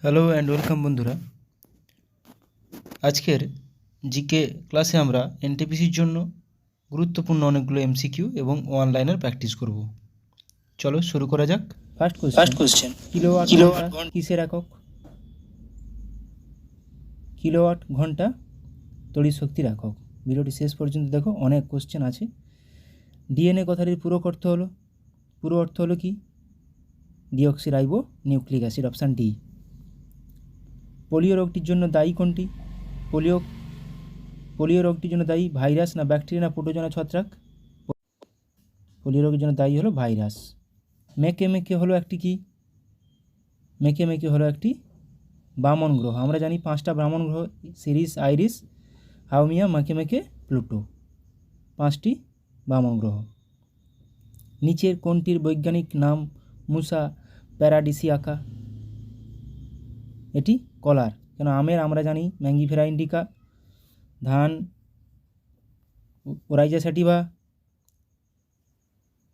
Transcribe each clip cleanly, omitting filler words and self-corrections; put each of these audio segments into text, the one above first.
Hello and welcome বন্ধুরা। আজকের GK ক্লাসে আমরা এনটিপিসির জন্য গুরুত্বপূর্ণ অনেকগুলো এমসিকিউ এবং অনলাইনের প্র্যাকটিস করব। চলো শুরু করা যাক। ফার্স্ট কোশ্চেন, কিলোওয়াট কিলোওয়াট ঘন্টা কিসের একক? কিলোওয়াট ঘন্টা তড়িৎ শক্তির একক। ভিডিওটি শেষ পর্যন্ত দেখো, অনেক কোশ্চেন আছে। ডিএনএ কথাটির পুরো অর্থ হলো কি? Deoxyribo nucleic acid, option D. Polio রোগটির জন্য দায়ী কোনটি? পোলিও রোগটির জন্য দায়ী ভাইরাস না ব্যাকটেরিয়া না প্রোটোজোয়া ছত্রাক? পোলিও রোগের জন্য দায়ী হলো ভাইরাস। মেকে মেকে হলো একটি কি? মেকে মেকে হলো একটি বামন গ্রহ। আমরা জানি 5টা বামন গ্রহ: সিরিস, আইরিস, হাউমিয়া, মেকে মেকে, প্লুটো। 5টি বামন গ্রহ। নিচের কোনটির বৈজ্ঞানিক নাম মুসা প্যারাডিসিয়াকা? এটি কলার। কেন আমের আমরা জানি ম্যাঙ্গিফেরা ইন্ডিকা, ধান ওরাইজা স্যাটিভা,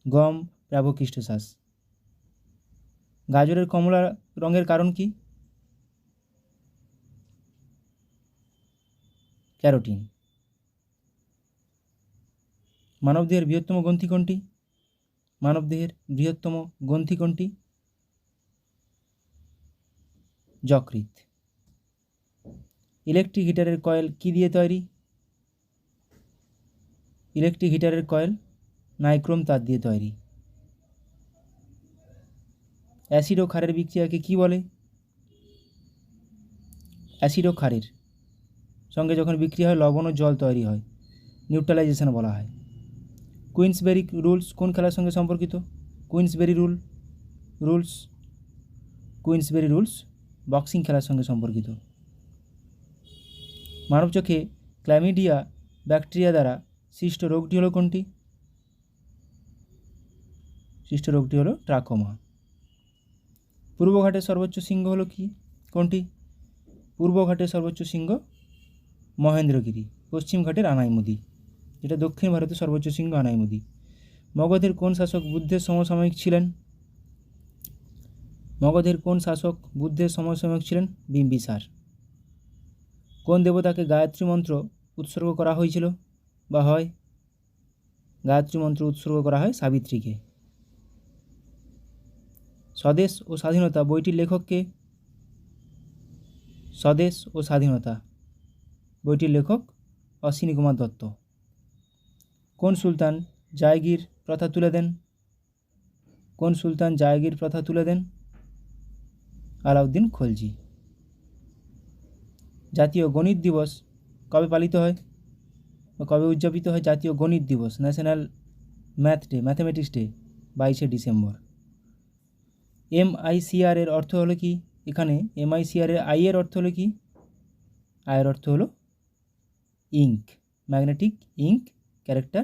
গম প্রাভোকিস্টোসাস। গাজরের কমলা রঙের কারণ কি? ক্যারোটিন। মানবদেহের বৃহত্তম গ্রন্থি কোনটি? মানবদেহের বৃহত্তম গ্রন্থি কোনটি? যকৃৎ। ইলেকট্রিক হিটারের কয়েল কি দিয়ে তৈরি? ইলেকট্রিক হিটারের কয়েল নাইক্রোম তার দিয়ে তৈরি। অ্যাসিড ও ক্ষারের বিক্রিয়াকে কি বলে? অ্যাসিড ও ক্ষারের সঙ্গে যখন বিক্রিয়া হয় লবণ ও জল তৈরি হয়, নিউট্রালাইজেশন বলা হয়। কুইন্সবেরি রুলস কোন খেলার সঙ্গে সম্পর্কিত? কুইন্সবেরি রুলস বক্সিং খেলার সঙ্গে সম্পর্কিত। মানব চোখে ক্ল্যামিডিয়া ব্যাকটেরিয়া দ্বারা সৃষ্ট রোগটি হলো কোনটি? সৃষ্ট রোগটি হলো ট্রাকোমা। পূর্বঘাটের সর্বোচ্চ শৃঙ্গ হলো কি? কোনটি? পূর্বঘাটের সর্বোচ্চ শৃঙ্গ মহেন্দ্রগিরি। পশ্চিম ঘাটের আনাইমুদি, যেটা দক্ষিণ ভারতের সর্বোচ্চ শৃঙ্গ আনাইমুদি। মগধের কোন শাসক বুদ্ধের সমসাময়িক ছিলেন? মগধের কোন শাসক বুদ্ধের সমসাময়িক ছিলেন? বিম্বিসার। কোন দেবতাকে গায়ত্রী মন্ত্র উৎসর্গ করা হয়েছিল বা হয়? গায়ত্রী মন্ত্র উৎসর্গ করা হয় সাবিত্রীকে। স্বদেশ ও স্বাধীনতা বইটির লেখক কে? স্বদেশ ও স্বাধীনতা বইটির লেখক অশ্বিনী কুমার দত্ত। কোন সুলতান জায়গির প্রথা তুলে দেন? কোন সুলতান জায়গির প্রথা তুলে দেন? আলাউদ্দিন খলজি। জাতীয় গণিত দিবস কবে পালিত হয় বা কবে উদযাপিত হয়? জাতীয় গণিত দিবস, ন্যাশনাল ম্যাথমেটিক্স ডে, 22শে ডিসেম্বর। MICR এর অর্থ হলো কি? এখানে MICR এর আই এর অর্থ হলো কি? আয়ের অর্থ হলো ink, magnetic ink character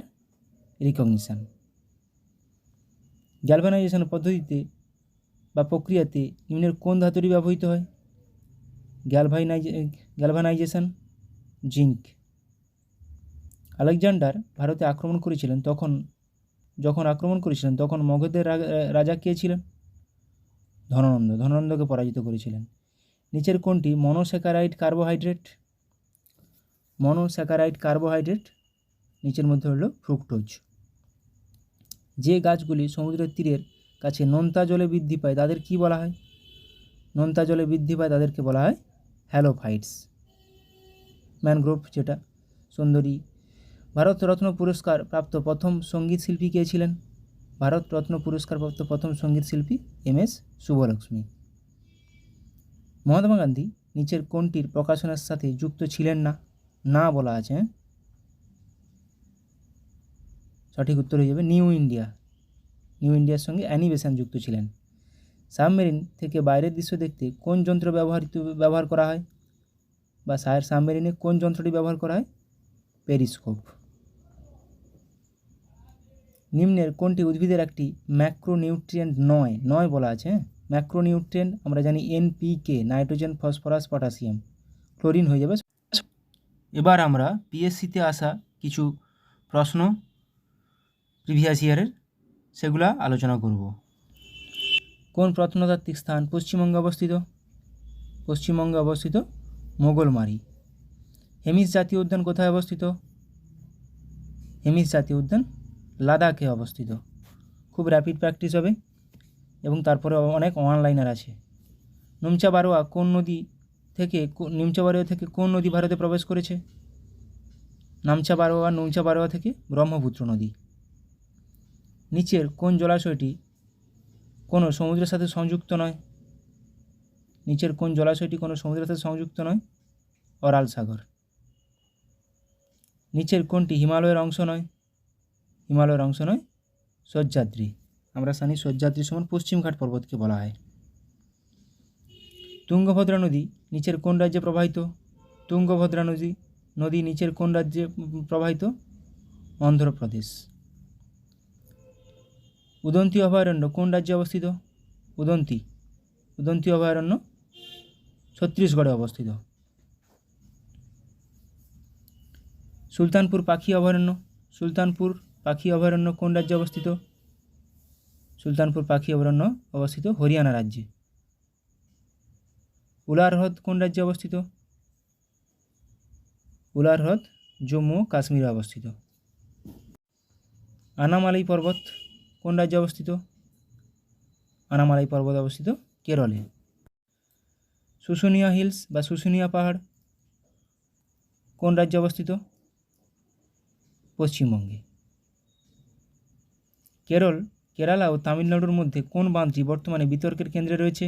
recognition. Galvanisation পদ্ধতিতে বা প্রক্রিয়াতে নিম্নের কোন ধাতুটি ব্যবহৃত হয়? Galvanisation zinc. আলেকজান্ডার ভারতে আক্রমণ করেছিলেন তখন মগধের রাজা কে ছিলেন? ধননন্দকে পরাজিত করেছিলেন। নিচের কোনটি মনোস্যাকারাইড কার্বোহাইড্রেট? নিচের মধ্যে হলো ফ্রুক্টোজ। যে গাছগুলি সমুদ্রের তীরের কাছে নোনতা জলে বৃদ্ধি পায় তাদের কি বলা হয়? নোনতা জলে বৃদ্ধি পায় তাদেরকে বলা হয় হ্যালোফাইটস। ম্যানগ্রোভ যেটা সুন্দরী। ভারতরত্ন পুরস্কার প্রাপ্ত প্রথম সঙ্গীত শিল্পী কে ছিলেন? ভারতরত্ন পুরস্কার প্রাপ্ত প্রথম সঙ্গীত শিল্পী MS শুভলক্ষ্মী। মহাত্মা গান্ধী নিচের কোনটির প্রকাশনার সাথে যুক্ত ছিলেন না বলা আছে। সঠিক উত্তর হয়ে যাবে নিউ ইন্ডিয়ার সঙ্গে অ্যানিবেশন যুক্ত ছিলেন। সাবমেরিন থেকে বাইরের দৃশ্য দেখতে কোন যন্ত্র ব্যবহার করা হয় বা সাবমেরিনে কোন যন্ত্রটি ব্যবহার করা হয়? পেরিস্কোপ। নিম্নের কোনটি উদ্ভিদের একটি ম্যাক্রোনিউট্রিয়েন্ট নয় বলা আছে। ম্যাক্রোনিউট্রিয়েন্ট আমরা জানি NPK, nitrogen, phosphorus, potassium. Chlorine হয়ে যাবে। এবার আমরা PSCতে আসা কিছু প্রশ্ন প্রিভিয়াস ইয়ারের সেগুলা আলোচনা করব। কোন প্রত্নতাত্ত্বিক স্থান পশ্চিমবঙ্গে অবস্থিত? পশ্চিমবঙ্গে অবস্থিত মোগলমারি। হেমিস জাতীয় উদ্যান কোথায় অবস্থিত? হেমিস জাতীয় উদ্যান লাদাখে অবস্থিত। খুব র্যাপিড প্র্যাকটিস হবে এবং তারপরে অনেক অনলাইনার আছে। নুমচা বারোয়া থেকে কোন নদী ভারতে প্রবেশ করেছে? নুমচা বারোয়া থেকে ব্রহ্মপুত্র নদী। নিচের কোন জলাশয়টি কোনো সমুদ্রের সাথে সংযুক্ত নয়? নিচের কোন জলাশয়টি কোনো সমুদ্রের সাথে সংযুক্ত নয়? অরাল সাগর। নিচের কোনটি হিমালয়ের অংশ নয়? হিমালয়ের অংশ নয় সহ্যাদ্রি। আমরা জানি সহ্যাদ্রি সমান পশ্চিমঘাট পর্বতকে বলা হয়। তুঙ্গভদ্রা নদী নিচের কোন রাজ্যে প্রবাহিত? তুঙ্গভদ্রা নদী নিচের কোন রাজ্যে প্রবাহিত? অন্ধ্রপ্রদেশ। উদন্তি অভয়ারণ্য কোন রাজ্যে অবস্থিত? উদন্তি অভয়ারণ্য ছত্তিশগড়ে অবস্থিত। সুলতানপুর পাখি অভয়ারণ্য কোন রাজ্যে অবস্থিত? সুলতানপুর পাখি অভয়ারণ্য অবস্থিত হরিয়ানা রাজ্যে। উলার হ্রদ কোন রাজ্যে অবস্থিত? উলার হ্রদ জম্মু ও কাশ্মীরে অবস্থিত। আনামালাই পর্বত কোন রাজ্যে অবস্থিত? আনামালাই পর্বত অবস্থিত কেরলে। শুশুনিয়া হিলস বা শুশুনিয়া পাহাড় কোন রাজ্যে অবস্থিত? পশ্চিমবঙ্গে। কেরালা ও তামিলনাড়ুর মধ্যে কোন বাঁধটি বর্তমানে বিতর্কের কেন্দ্রে রয়েছে?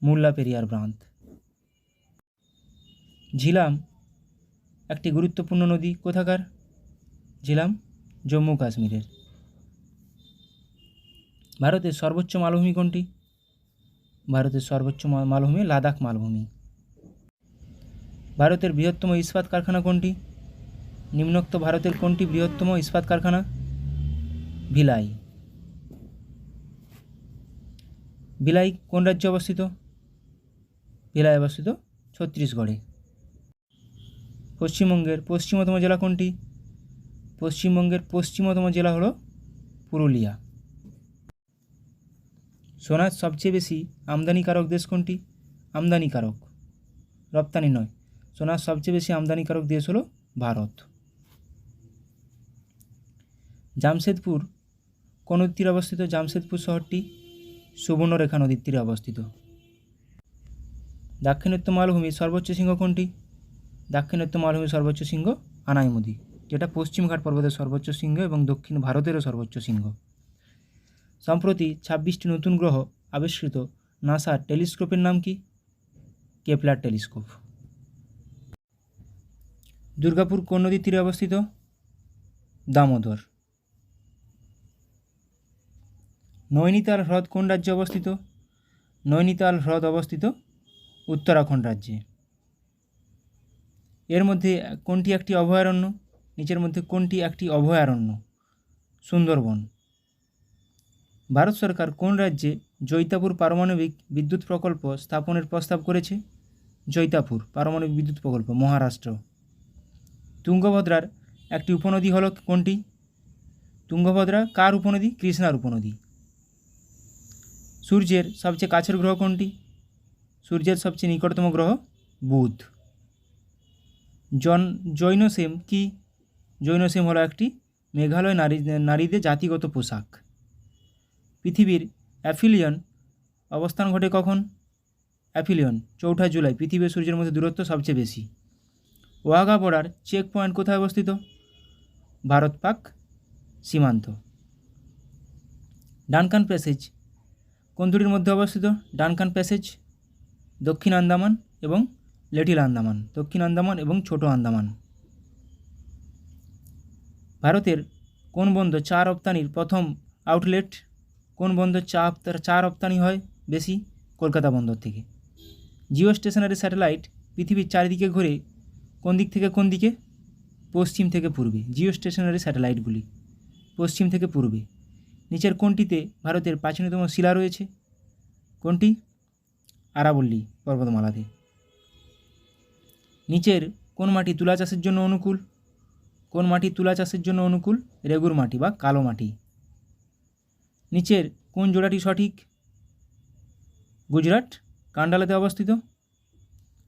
মুল্লা পেরিয়ার বাঁধ। ঝিলাম একটি গুরুত্বপূর্ণ নদী কোথাকার? ঝিলাম জম্মু কাশ্মীরের। ভারতের সর্বোচ্চ মালভূমি কোনটি? ভারতের সর্বোচ্চ মালভূমি লাদাখ মালভূমি। ভারতের বৃহত্তম ইস্পাত কারখানা কোনটি? নিম্নোক্ত ভারতের কোনটি বৃহত্তম ইস্পাত কারখানা? ভিলাই। ভিলাই কোন রাজ্যে অবস্থিত? ভিলাই অবস্থিত ছত্তিশগড়ে। পশ্চিমবঙ্গের পশ্চিমতম জেলা কোনটি? পশ্চিমবঙ্গের পশ্চিমতম জেলা হলো পুরুলিয়া। সোনার সবচেয়ে বেশি আমদানিকারক দেশ কোনটি? আমদানিকারক, রপ্তানি নয়। সোনার সবচেয়ে বেশি আমদানিকারক দেশ হলো ভারত। জামশেদপুর কোন নদীর তীরে অবস্থিত? জামশেদপুর শহরটি সুবর্ণরেখা নদীর তীরে অবস্থিত। দাক্ষিণাত্য মালভূমির সর্বোচ্চ শৃঙ্গ কোনটি? দাক্ষিণাত্য মালভূমির সর্বোচ্চ শৃঙ্গ আনাইমুদি, যেটা পশ্চিমঘাট পর্বতের সর্বোচ্চ শৃঙ্গ এবং দক্ষিণ ভারতেরও সর্বোচ্চ শৃঙ্গ। সম্প্রতি 26টি নতুন গ্রহ আবিষ্কৃত নাসার টেলিস্কোপের নাম কি? Kepler telescope. দুর্গাপুর কোন নদীর তীরে অবস্থিত? দামোদর। নৈনিতাল হ্রদ কোন রাজ্যে অবস্থিত? নৈনিতাল হ্রদ অবস্থিত উত্তরাখণ্ড রাজ্যে। এর মধ্যে কোনটি একটি অভয়ারণ্য? নিচের মধ্যে কোনটি একটি অভয়ারণ্য? সুন্দরবন। ভারত সরকার কোন রাজ্যে জৈতাপুর পারমাণবিক বিদ্যুৎ প্রকল্প স্থাপনের প্রস্তাব করেছে? জৈতাপুর পারমাণবিক বিদ্যুৎ প্রকল্প মহারাষ্ট্র। তুঙ্গভদ্রার একটি উপনদী হল কোনটি? তুঙ্গভদ্রা কার উপনদী? কৃষ্ণার উপনদী। সূর্যের সবচেয়ে কাছের গ্রহ কোনটি? সূর্যের সবচেয়ে নিকটতম গ্রহ বুধ। জৈনসেম কি? জৈনসেম হলো একটি মেঘালয় নারীদের জাতিগত পোশাক। পৃথিবীর অ্যাফিলিয়ন অবস্থান ঘটে কখন? অ্যাফিলিয়ন 4 জুলাই। পৃথিবী ও সূর্যের মধ্যে দূরত্ব সবচেয়ে বেশি। ওয়াঘা বর্ডার চেক পয়েন্ট কোথায় অবস্থিত? ভারত পাক সীমান্ত। ডানকান প্যাসেজ কোন দুটির মধ্যে অবস্থিত? ডানকান প্যাসেজ দক্ষিণ আন্দামান এবং লিটল আন্দামান, দক্ষিণ আন্দামান এবং ছোট আন্দামান। ভারতের কোন বন্দর চা রপ্তানির প্রথম আউটলেট? কোন বন্দর চা রপ্তানি হয় বেশি? কলকাতা বন্দর থেকে। জিও স্টেশনারি স্যাটেলাইট পৃথিবীর চারিদিকে ঘুরে কোন দিক থেকে কোন দিকে? পশ্চিম থেকে পূর্বে। জিও স্টেশনারি স্যাটেলাইটগুলি পশ্চিম থেকে পূর্বে। নিচের কোনটিতে ভারতের প্রাচীনতম শিলা রয়েছে? কোনটি? আরাবল্লী পর্বতমালাতে। নিচের কোন মাটি তুলা চাষের জন্য অনুকূল? কোন মাটি তুলা চাষের জন্য অনুকূল? রেগুর মাটি বা কালো মাটি। নিচের কোন জোড়াটি সঠিক? গুজরাট কান্ডালাতে অবস্থিত।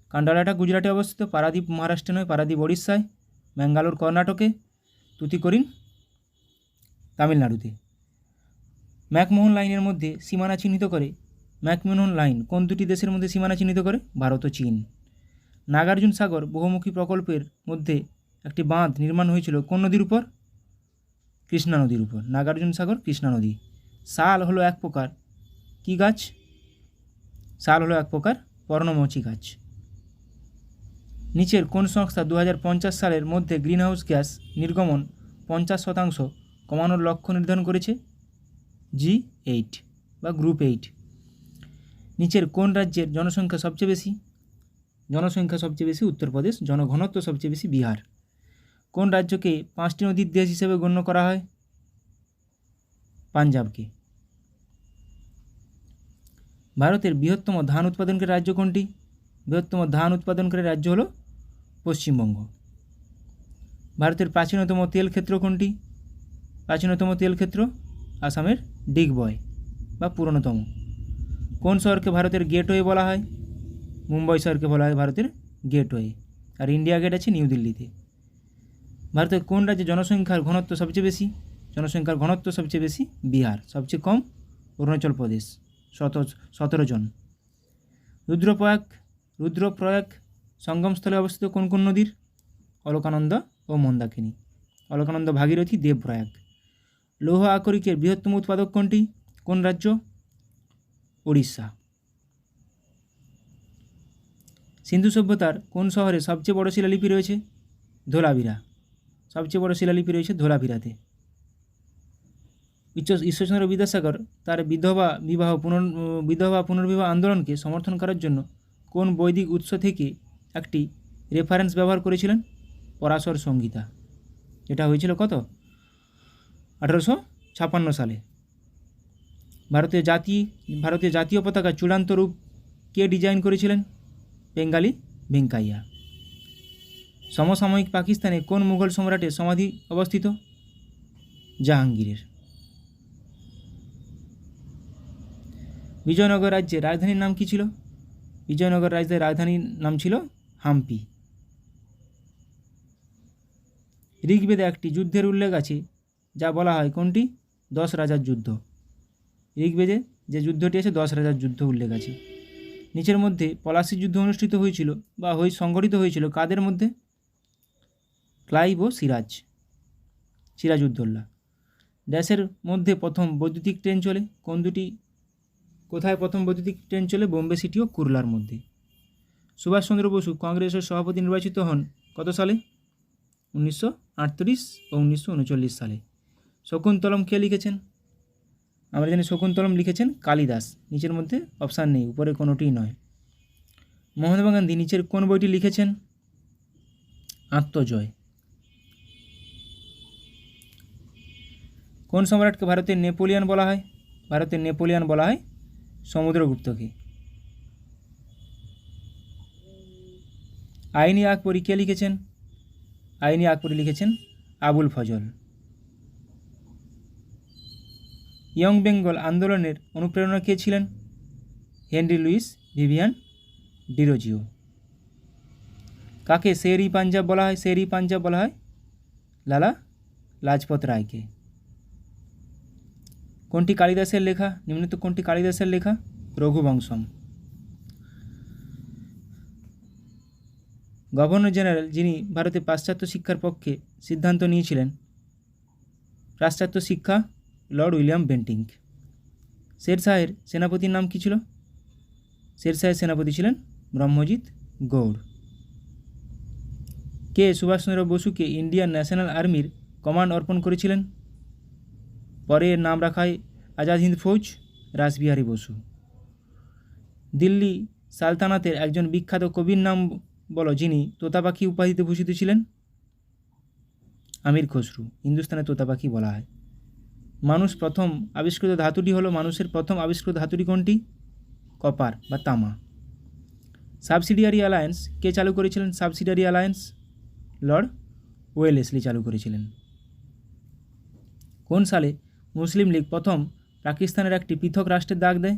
কান্ডালাটা গুজরাটে অবস্থিত, পারাদ্বীপ মহারাষ্ট্রে নয়, পারাদ্বীপ ওড়িশায়, ম্যাঙ্গালোর কর্ণাটকে, তুতিকোরিন তামিলনাড়ুতে। ম্যাকমোহন লাইনের মধ্যে সীমানা চিহ্নিত করে, ম্যাকমোহন লাইন কোন দুটি দেশের মধ্যে সীমানা চিহ্নিত করে? ভারত ও চীন। নাগার্জুন সাগর বহুমুখী প্রকল্পের মধ্যে একটি বাঁধ নির্মাণ হয়েছিল কোন নদীর উপর? কৃষ্ণা নদীর উপর। নাগার্জুন সাগর, কৃষ্ণা নদী। শাল হলো এক প্রকার কি গাছ? শাল হলো এক প্রকার পর্ণমোচী গাছ। নিচের কোন সংস্থা 2050 সালের মধ্যে গ্রিনহাউস গ্যাস নির্গমন 50% কমানোর লক্ষ্য নির্ধারণ করেছে? G8 বা গ্রুপ 8। নিচের কোন রাজ্যের জনসংখ্যা সবচেয়ে বেশি? জনসংখ্যা সবচেয়ে বেশি উত্তরপ্রদেশ, জনঘনত্ব সবচেয়ে বেশি বিহার। কোন রাজ্যকে 5টি নদীর দেশ হিসেবে গণ্য করা হয়? পাঞ্জাবকে। ভারতের বৃহত্তম ধান উৎপাদনকারী রাজ্য কোনটি? বৃহত্তম ধান উৎপাদনকারী রাজ্য হলো পশ্চিমবঙ্গ। ভারতের প্রাচীনতম তেল ক্ষেত্র কোনটি? প্রাচীনতম তেল ক্ষেত্র আসামের ডিগবয় বা পুরনোতম। কোন শহরকে ভারতের গেটওয়ে বলা হয়? মুম্বাই শহরকে বলা হয় ভারতের গেটওয়ে। আর ইন্ডিয়া গেট আছে নিউ দিল্লিতে। ভারতের কোন রাজ্যে জনসংখ্যার ঘনত্ব সবচেয়ে বেশি? জনসংখ্যার ঘনত্ব সবচেয়ে বেশি বিহার, সবচেয়ে কম অরুণাচল প্রদেশ 17 জন। রুদ্রপ্রয়াগ সঙ্গমস্থলে অবস্থিত কোন কোন নদীর? অলকানন্দা ও মন্দাকিনী। অলকানন্দা, ভাগীরথী, দেবপ্রয়াগ। লৌহ আকরিকের বৃহত্তম উৎপাদক কোনটি? কোন রাজ্য? ওড়িশা। সিন্ধু সভ্যতার কোন শহরে সবচেয়ে বড় শিলালিপি রয়েছে? ধোলাভিরা। সবচেয়ে বড় শিলালিপি রয়েছে ধোলাভিরাতে। ঈশ্বরচন্দ্র বিদ্যাসাগর তার বিধবা পুনর্বিবাহ আন্দোলনকে সমর্থন করার জন্য কোন বৈদিক উৎস থেকে একটি রেফারেন্স ব্যবহার করেছিলেন? পরাশর সংহিতা। এটা হয়েছিল কত? 1856 সালে। ভারতীয় জাতীয় পতাকা চূড়ান্ত রূপ কে ডিজাইন করেছিলেন? বেঙ্গালি ভেঙ্কাইয়া। সমসাময়িক পাকিস্তানে কোন মুঘল সম্রাটের সমাধি অবস্থিত? জাহাঙ্গীরের। বিজয়নগর রাজ্যের রাজধানীর নাম কী ছিল? বিজয়নগর রাজ্যের রাজধানীর নাম ছিল হাম্পি। ঋগ্বেদে একটি যুদ্ধের উল্লেখ আছে যা বলা হয় কোনটি? 10 রাজার যুদ্ধ। ঋগ্বেদে যে যুদ্ধটি আছে 10 রাজার যুদ্ধ উল্লেখ আছে। নিচের মধ্যে পলাশীর যুদ্ধ অনুষ্ঠিত হয়েছিল বা সংগঠিত হয়েছিল কাদের মধ্যে? ক্লাইভ ও সিরাজউদ্দৌলা। ড্যাশের মধ্যে প্রথম বৈদ্যুতিক ট্রেন চলে কোন দুটি? কোথায় প্রথম বৈদ্যুতিক ট্রেন চলে? বোম্বে সিটি ও কুরলার মধ্যে। সুভাষচন্দ্র বসু কংগ্রেসের সভাপতি নির্বাচিত হন কত সালে? 1938 ও 1939 সালে। শকুন্তলম কে লিখেছেন? আমরা জানি শকুন্তলম লিখেছেন কালিদাস। নিচের মধ্যে অপশান নেই, উপরে কোনোটিই নয়। মহাত্মা গান্ধী নিচের কোন বইটি লিখেছেন? আত্মজয়। কোন সম্রাটকে ভারতের নেপোলিয়ন বলা হয়? ভারতের নেপোলিয়ন বলা হয় সমুদ্রগুপ্তকে। আইনি আকবরী কে লিখেছেন? আইনি আকবরী লিখেছেন আবুল ফজল। ইয়ং বেঙ্গল আন্দোলনের অনুপ্রেরণা কে ছিলেন? Henry Luis Vivian Derozio. কাকে শের-ই পাঞ্জাব বলা হয়? শের-ই পাঞ্জাব বলা হয় লালা লাজপত রায়কে। কোনটি কালিদাসের লেখা? নিম্নলিখিত কোনটি কালিদাসের লেখা? রঘুবংশম। গভর্নর জেনারেল যিনি ভারতে পাশ্চাত্য শিক্ষার পক্ষে সিদ্ধান্ত নিয়েছিলেন? পাশ্চাত্য শিক্ষা লর্ড উইলিয়াম বেন্টিঙ্ক। শেরশাহের সেনাপতির নাম কী ছিল? শেরশাহের সেনাপতি ছিলেন ব্রহ্মজিৎ গৌড়। কে সুভাষচন্দ্র বসুকে ইন্ডিয়ান ন্যাশনাল আর্মির কমান্ড অর্পণ করেছিলেন? পরে এর নাম রাখা হয় আজাদ হিন্দ ফৌজ, রাসবিহারী বসু। দিল্লি সালতানাতের একজন বিখ্যাত কবির নাম বলো যিনি তোতা পাখি উপাধিতে ভূষিত ছিলেন? আমির খসরু। হিন্দুস্তানের তোতা পাখি বলা হয়। মানুষের প্রথম আবিষ্কৃত ধাতুটি কোনটি? কপার বা তামা। সাবসিডিয়ারি অ্যালায়েন্স কে চালু করেছিলেন? সাবসিডিয়ারি অ্যালায়েন্স লর্ড ওয়েলেসলি চালু করেছিলেন। কোন সালে মুসলিম লীগ প্রথম পাকিস্তানের একটি পৃথক রাষ্ট্রের ডাক দেয়?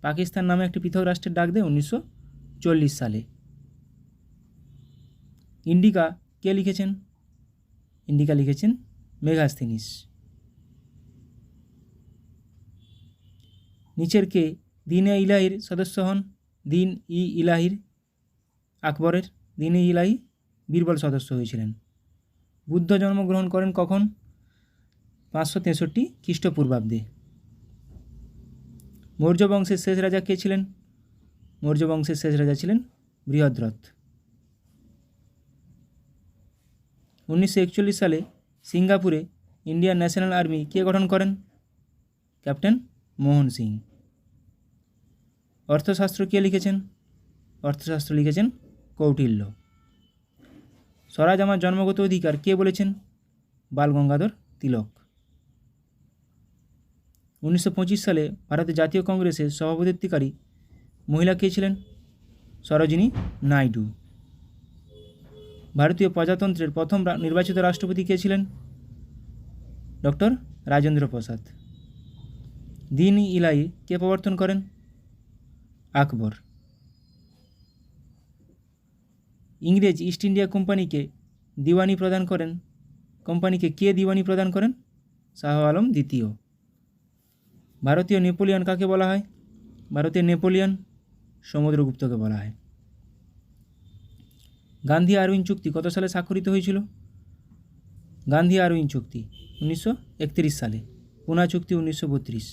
পাকিস্তান নামে একটি পৃথক রাষ্ট্রের ডাক দেয় 1940 সালে। ইন্ডিকা কে লিখেছেন? ইন্ডিকা লিখেছেন মেগাস্থিনিস। নিচের কে দিন এ ইলাহির সদস্য হন? দিন ই ইলাহির আকবরের দিন ই ইলাহি বীরবল সদস্য হয়েছিলেন। বুদ্ধ জন্মগ্রহণ করেন কখন? 563 খ্রিস্টপূর্বাব্দে। মৌর্য বংশের শেষ রাজা কে ছিলেন? মৌর্য বংশের শেষ রাজা ছিলেন বৃহদ্রথ। 1941 সালে সিঙ্গাপুরে ইন্ডিয়ান ন্যাশনাল আর্মি কে গঠন করেন? ক্যাপ্টেন মোহন সিং। অর্থশাস্ত্র কে লিখেছেন? অর্থশাস্ত্র লিখেছেন কৌটিল্য। স্বরাজ আমার জন্মগত অধিকার কে বলেছেন? বাল গঙ্গাধর তিলক। 1925 সালে ভারতের জাতীয় কংগ্রেসের সভাপতিত্বকারী মহিলা কে ছিলেন? সরোজিনী নাইডু। ভারতীয় প্রজাতন্ত্রের প্রথম নির্বাচিত রাষ্ট্রপতি কে ছিলেন? ডক্টর রাজেন্দ্র প্রসাদ। দিন ই ইলাহি কে প্রবর্তন করেন? আকবর। ইংরেজ ইস্ট ইন্ডিয়া কোম্পানিকে দিওয়ানি প্রদান করেন? কোম্পানিকে কে দিওয়ানি প্রদান করেন? শাহ আলম দ্বিতীয়। ভারতীয় নেপোলিয়ন কাকে বলা হয়? ভারতীয় নেপোলিয়ন সমুদ্রগুপ্তকে বলা হয়। গান্ধী আরউইন চুক্তি কত সালে স্বাক্ষরিত হয়েছিল? গান্ধী আরউইন চুক্তি 1931 সালে। পুনা চুক্তি 1932।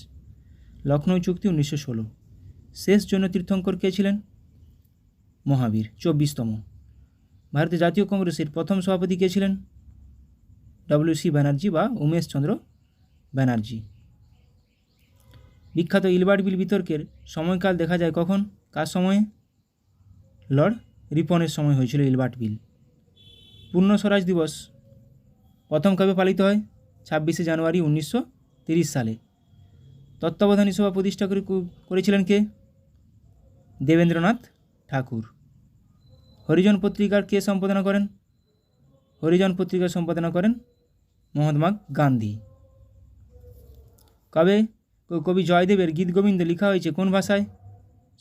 লখনৌ চুক্তি 1916। শেষ জৈন তীর্থঙ্কর কে ছিলেন? মহাবীর 24তম। ভারতের জাতীয় কংগ্রেসের প্রথম সভাপতি কে ছিলেন? ডব্লিউ.সি. ব্যানার্জি বা উমেশ চন্দ্র ব্যানার্জি। বিখ্যাত ইলবার্ট বিল বিতর্কের সময়কাল দেখা যায় কখন? কার সময়ে? লর্ড রিপনের সময় হয়েছিল ইলবার্ট বিল। পূর্ণ স্বরাজ দিবস প্রথম কবে পালিত হয়? 26শে জানুয়ারি 1930 সালে। তত্ত্বাবধানী সভা প্রতিষ্ঠা করেছিলেন কে? দেবেন্দ্রনাথ ঠাকুর। হরিজন পত্রিকার কে সম্পাদনা করেন? হরিজন পত্রিকার সম্পাদনা করেন মহাত্মা গান্ধী। কবে কবি জয়দেবের গীত গোবিন্দ লেখা হয়েছে কোন ভাষায়?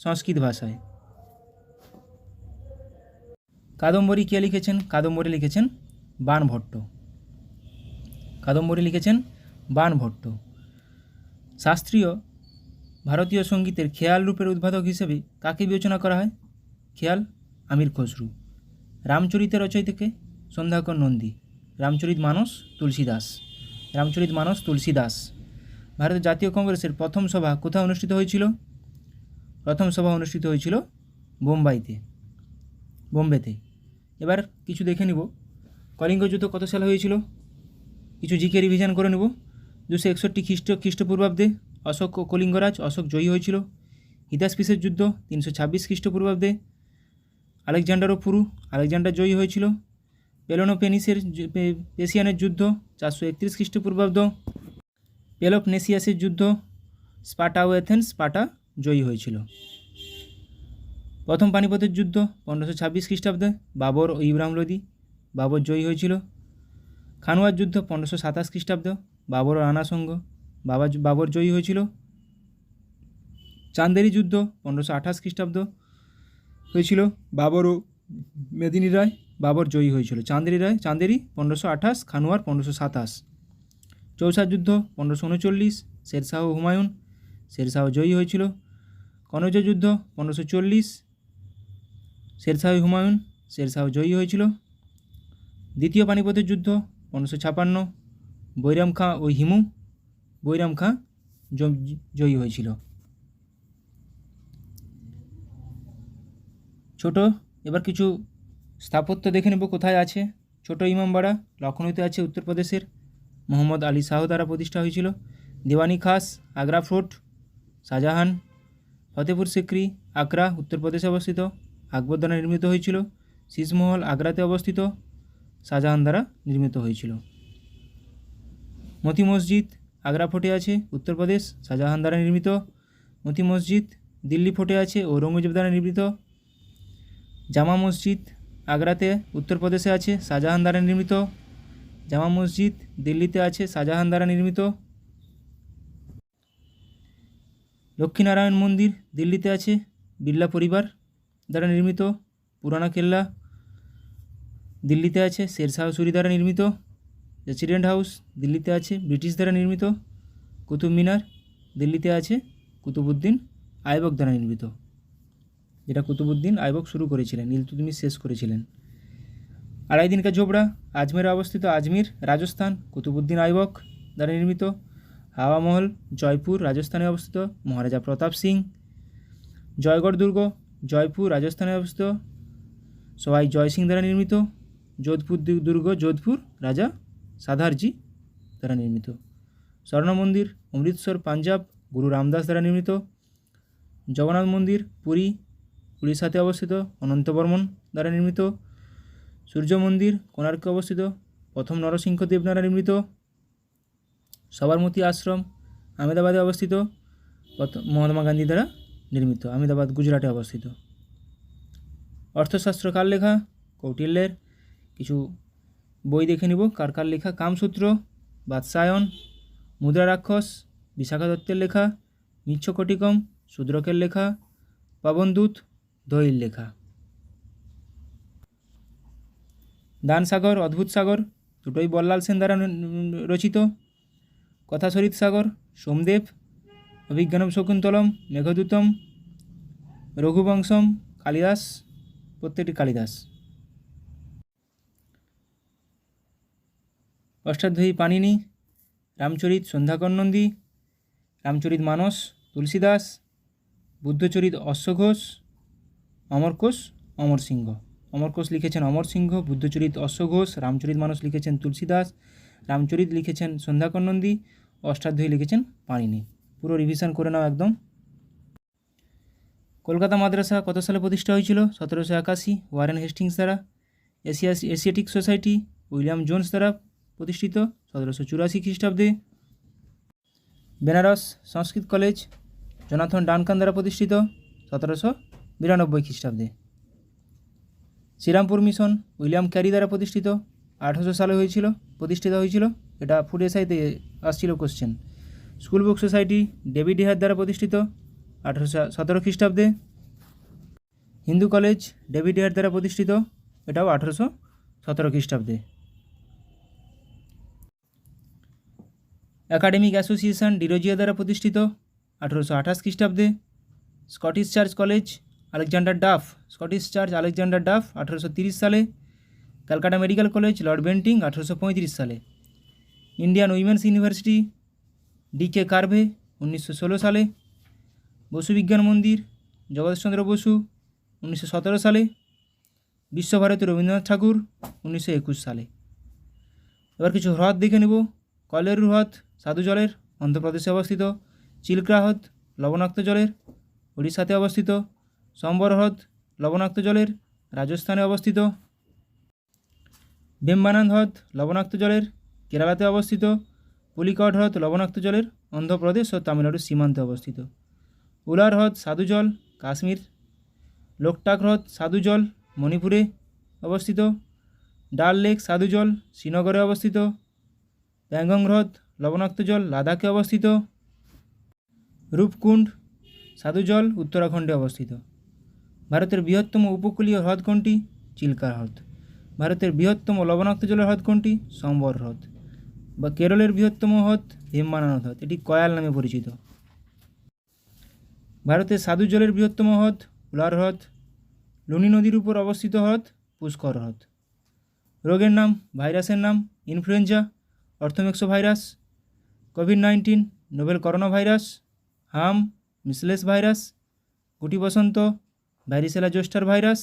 সংস্কৃত ভাষায়। কাদম্বরী কে লিখেছেন? কাদম্বরী লিখেছেন বাণভট্ট। কাদম্বরী লিখেছেন বাণভট্ট। শাস্ত্রীয় ভারতীয় সঙ্গীতের খেয়াল রূপের উদ্ভাবক হিসেবে কাকে বিবেচনা করা হয়? খেয়াল আমির খসরু। রামচরিতের রচয়িতাকে? সন্ধ্যাকর নন্দী। রামচরিত মানস তুলসীদাস। রামচরিত মানস তুলসীদাস। ভারতের জাতীয় কংগ্রেসের প্রথম সভা কোথায় অনুষ্ঠিত হয়েছিল? প্রথম সভা অনুষ্ঠিত হয়েছিল বোম্বেতে। এবার কিছু দেখে নিব। কলিঙ্গ যুদ্ধ কত সালে হয়েছিল? কিছু জিকে রিভিশন করে নেব। 261 খ্রিস্টপূর্বাব্দে অশোক ও কলিঙ্গরাজ অশোক জয়ী হয়েছিল। হিদাসপিসের যুদ্ধ 326 খ্রিস্টপূর্বাব্দে আলেকজান্ডার ও পুরু আলেকজান্ডার জয়ী হয়েছিল। পেসিয়ানের যুদ্ধ 431 খ্রিস্টপূর্বাব্দ পেলোপনেসিয়াসের যুদ্ধ স্পার্টা ও এথেন্স স্পার্টা জয়ী হয়েছিল। প্রথম পানিপথের যুদ্ধ 1526 খ্রিস্টাব্দে বাবর ও ইব্রাহিম লোদি বাবর জয়ী হয়েছিল। খানুয়ার যুদ্ধ 1527 খ্রিস্টাব্দ বাবর ও রানা সঙ্গ বাবর জয়ী হয়েছিল। চান্দেরি যুদ্ধ 1528 খ্রিস্টাব্দ হয়েছিল বাবর ও মেদিনী রায় বাবর জয়ী হয়েছিল। চান্দেরি 1528, খানুয়ার 1527। চৌসার যুদ্ধ 1539 শেরশাহ ও হুমায়ুন শেরশাহ জয়ী হয়েছিল। কনৌজ যুদ্ধ 1540 শেরশাহ হুমায়ুন শেরশাহ জয়ী হয়েছিল। দ্বিতীয় পানিপথের যুদ্ধ 1556 বৈরাম খাঁ ও হিমু বৈরাম খাঁ জয়ী হয়েছিল। ছোট এবার কিছু স্থাপত্য দেখে নেব কোথায় আছে। ছোট ইমামবাড়া লখনৌতে আছে উত্তরপ্রদেশের, মোহাম্মদ আলী শাহ দ্বারা প্রতিষ্ঠা হয়েছিল। দেওয়ানি খাস আগ্রা ফোর্ট শাহজাহান। ফতেপুর সিক্রি আগ্রা উত্তরপ্রদেশে অবস্থিত, আকবর দ্বারা নির্মিত হয়েছিল। শীষমহল আগ্রাতে অবস্থিত, শাহজাহান দ্বারা নির্মিত হয়েছিল। মতি মসজিদ আগ্রা ফোর্টে আছে উত্তরপ্রদেশ, শাহজাহান দ্বারা নির্মিত। মতি মসজিদ দিল্লি ফোর্টে আছে ঔরঙ্গজেব দ্বারা নির্মিত। জামা মসজিদ আগ্রাতে উত্তরপ্রদেশে আছে, শাহজাহান দ্বারা নির্মিত। জামা মসজিদ দিল্লিতে আছে, শাহজাহান দ্বারা নির্মিত। লক্ষ্মীনারায়ণ মন্দির দিল্লিতে আছে, বিড়লা পরিবার দ্বারা নির্মিত। পুরানা কেল্লা দিল্লিতে আছে, শেরশাহ সুরি দ্বারা নির্মিত। প্রেসিডেন্ট হাউস দিল্লিতে আছে, ব্রিটিশ দ্বারা নির্মিত। কুতুব মিনার দিল্লিতে আছে, কুতুবউদ্দিন আইবক দ্বারা নির্মিত, যেটা কুতুবউদ্দিন আইবক শুরু করেছিলেন, ইলতুৎমিশ শেষ করেছিলেন। আড়াই দিন কা ঝোপড়া আজমেরে অবস্থিত, আজমির রাজস্থান, কুতুবউদ্দিন আইবক দ্বারা নির্মিত। হাওয়া মহল জয়পুর রাজস্থানে অবস্থিত, মহারাজা প্রতাপ সিং। জয়গড় দুর্গ জয়পুর রাজস্থানে অবস্থিত, সবাই জয় সিং দ্বারা নির্মিত। যোধপুর দুর্গ যোধপুর রাজা সাধারজি দ্বারা নির্মিত। স্বর্ণ মন্দির অমৃতসর পাঞ্জাব, গুরু রামদাস দ্বারা নির্মিত। জগন্নাথ মন্দির পুরী উড়িষ্যাতে অবস্থিত, অনন্ত বর্মন দ্বারা নির্মিত। সূর্য মন্দির কোণার্কে অবস্থিত, প্রথম নরসিংহদেব দ্বারা নির্মিত। সবরমতী আশ্রম আহমেদাবাদে অবস্থিত, মহাত্মা গান্ধী দ্বারা নির্মিত, আহমেদাবাদ গুজরাটে অবস্থিত। অর্থশাস্ত্র কার লেখা? কৌটিল্যের। কিছু বই দেখে নিব কার কার লেখা। কামসূত্র বাদশায়ন, মুদ্রা রাক্ষস বিশাখা দত্তের লেখা। মিচ্ছকটিকম শূদ্রকের লেখা। পবনদূত দোহির লেখা। দানসাগর অদ্ভুত সাগর দুটোই বল্লাল সেন দ্বারা রচিত। কথাশরীত সাগর সোমদেব। অভিজ্ঞানম শকুন্তলম মেঘদূতম রঘুবংশম কালিদাস, প্রত্যেকটি কালিদাস। অষ্টাধ্যায়ী পাণিনি। রামচরিত সন্ধ্যাকর নন্দী। রামচরিত মানস তুলসীদাস। বুদ্ধচরিত অশ্বঘোষ। অমরকোষ অমর সিংহ। অমরকোষ লিখেছেন অমর সিংহ, বুদ্ধচরিত অশ্বঘোষ, রামচরিত মানস লিখেছেন তুলসীদাস, রামচরিত লিখেছেন সন্ধ্যাকর নন্দী, অষ্টাধ্যায়ী লিখেছেন পাণিনি। পুরো রিভিশন করে নাও একদম। কলকাতা মাদ্রাসা কত সালে প্রতিষ্ঠা হয়েছিল? 1781 ওয়ারেন হেস্টিংস দ্বারা। এশিয়াটিক সোসাইটি উইলিয়াম জোন্স দ্বারা প্রতিষ্ঠিত 1784 খ্রিস্টাব্দে। বেনারস সংস্কৃত কলেজ জোনাথন ডানকান দ্বারা প্রতিষ্ঠিত 1792 খ্রিস্টাব্দে। শ্রীরামপুর মিশন উইলিয়াম ক্যারি দ্বারা প্রতিষ্ঠিত 1800 সালে প্রতিষ্ঠিত হয়েছিল। এটা ফুড এসআইতে আসছিল question. School book society David Hare দ্বারা প্রতিষ্ঠিত 1817 খ্রিস্টাব্দে। হিন্দু কলেজ ডেভিড হেয়ার দ্বারা প্রতিষ্ঠিত, এটাও 1817 খ্রিস্টাব্দে। একাডেমিক অ্যাসোসিয়েশন ডিরোজিয়া দ্বারা প্রতিষ্ঠিত 1828 খ্রিস্টাব্দে। Scottish Church College Alexander Duff, Scottish Church Alexander Duff 1830 সালে। Calcutta Medical College Lord Bentinck 1835 সালে। Indian Women's University DK Karve 1916 সালে। বসু বিজ্ঞান মন্দির জগদীশচন্দ্র বসু 1917 সালে। বিশ্বভারতী রবীন্দ্রনাথ ঠাকুর 1921 সালে। এবার কিছু হ্রদ দেখে নেব। কয়লেরু হ্রদ সাধু জলের, অন্ধ্রপ্রদেশে অবস্থিত। চিল্কা হ্রদ লবণাক্ত জলের, উড়িষ্যাতে অবস্থিত। সম্বর হ্রদ লবণাক্ত জলের, রাজস্থানে অবস্থিত। বেম্বানান্দ হ্রদ লবণাক্ত জলের, কেরালাতে অবস্থিত। পুলিকট হ্রদ লবণাক্ত জলের, অন্ধ্রপ্রদেশ ও তামিলনাড়ুর সীমান্তে অবস্থিত। উলার হ্রদ সাধু জল কাশ্মীর। লোকটাক হ্রদ সাধু জল মণিপুরে অবস্থিত। ডাল লেক সাধু জল শ্রীনগরে অবস্থিত। প্যাংগং হ্রদ লবণাক্ত জল লাদাখে অবস্থিত। রূপকুণ্ড সাধু জল উত্তরাখণ্ডে অবস্থিত। ভারতের বৃহত্তম উপকূলীয় হ্রদ কোনটি? চিল্কা হ্রদ। ভারতের বৃহত্তম লবণাক্ত জলের হ্রদ কোনটি? সম্বর হ্রদ। বা কেরলের বৃহত্তম হ্রদ ভেম্বানান্দ হ্রদ, এটি কয়াল নামে পরিচিত। ভারতের সাধু জলের বৃহত্তম হ্রদ উলার হ্রদ। লুনি নদীর উপর অবস্থিত হ্রদ পুষ্কর হ্রদ। রোগের নাম, ভাইরাসের নাম ইনফ্লুয়েঞ্জা, অর্থোমেক্সো ভাইরাস। কোভিড-19 নোভেল করোনা ভাইরাস। হাম মিসলেস ভাইরাস। গুটি বসন্ত varicella zoster virus.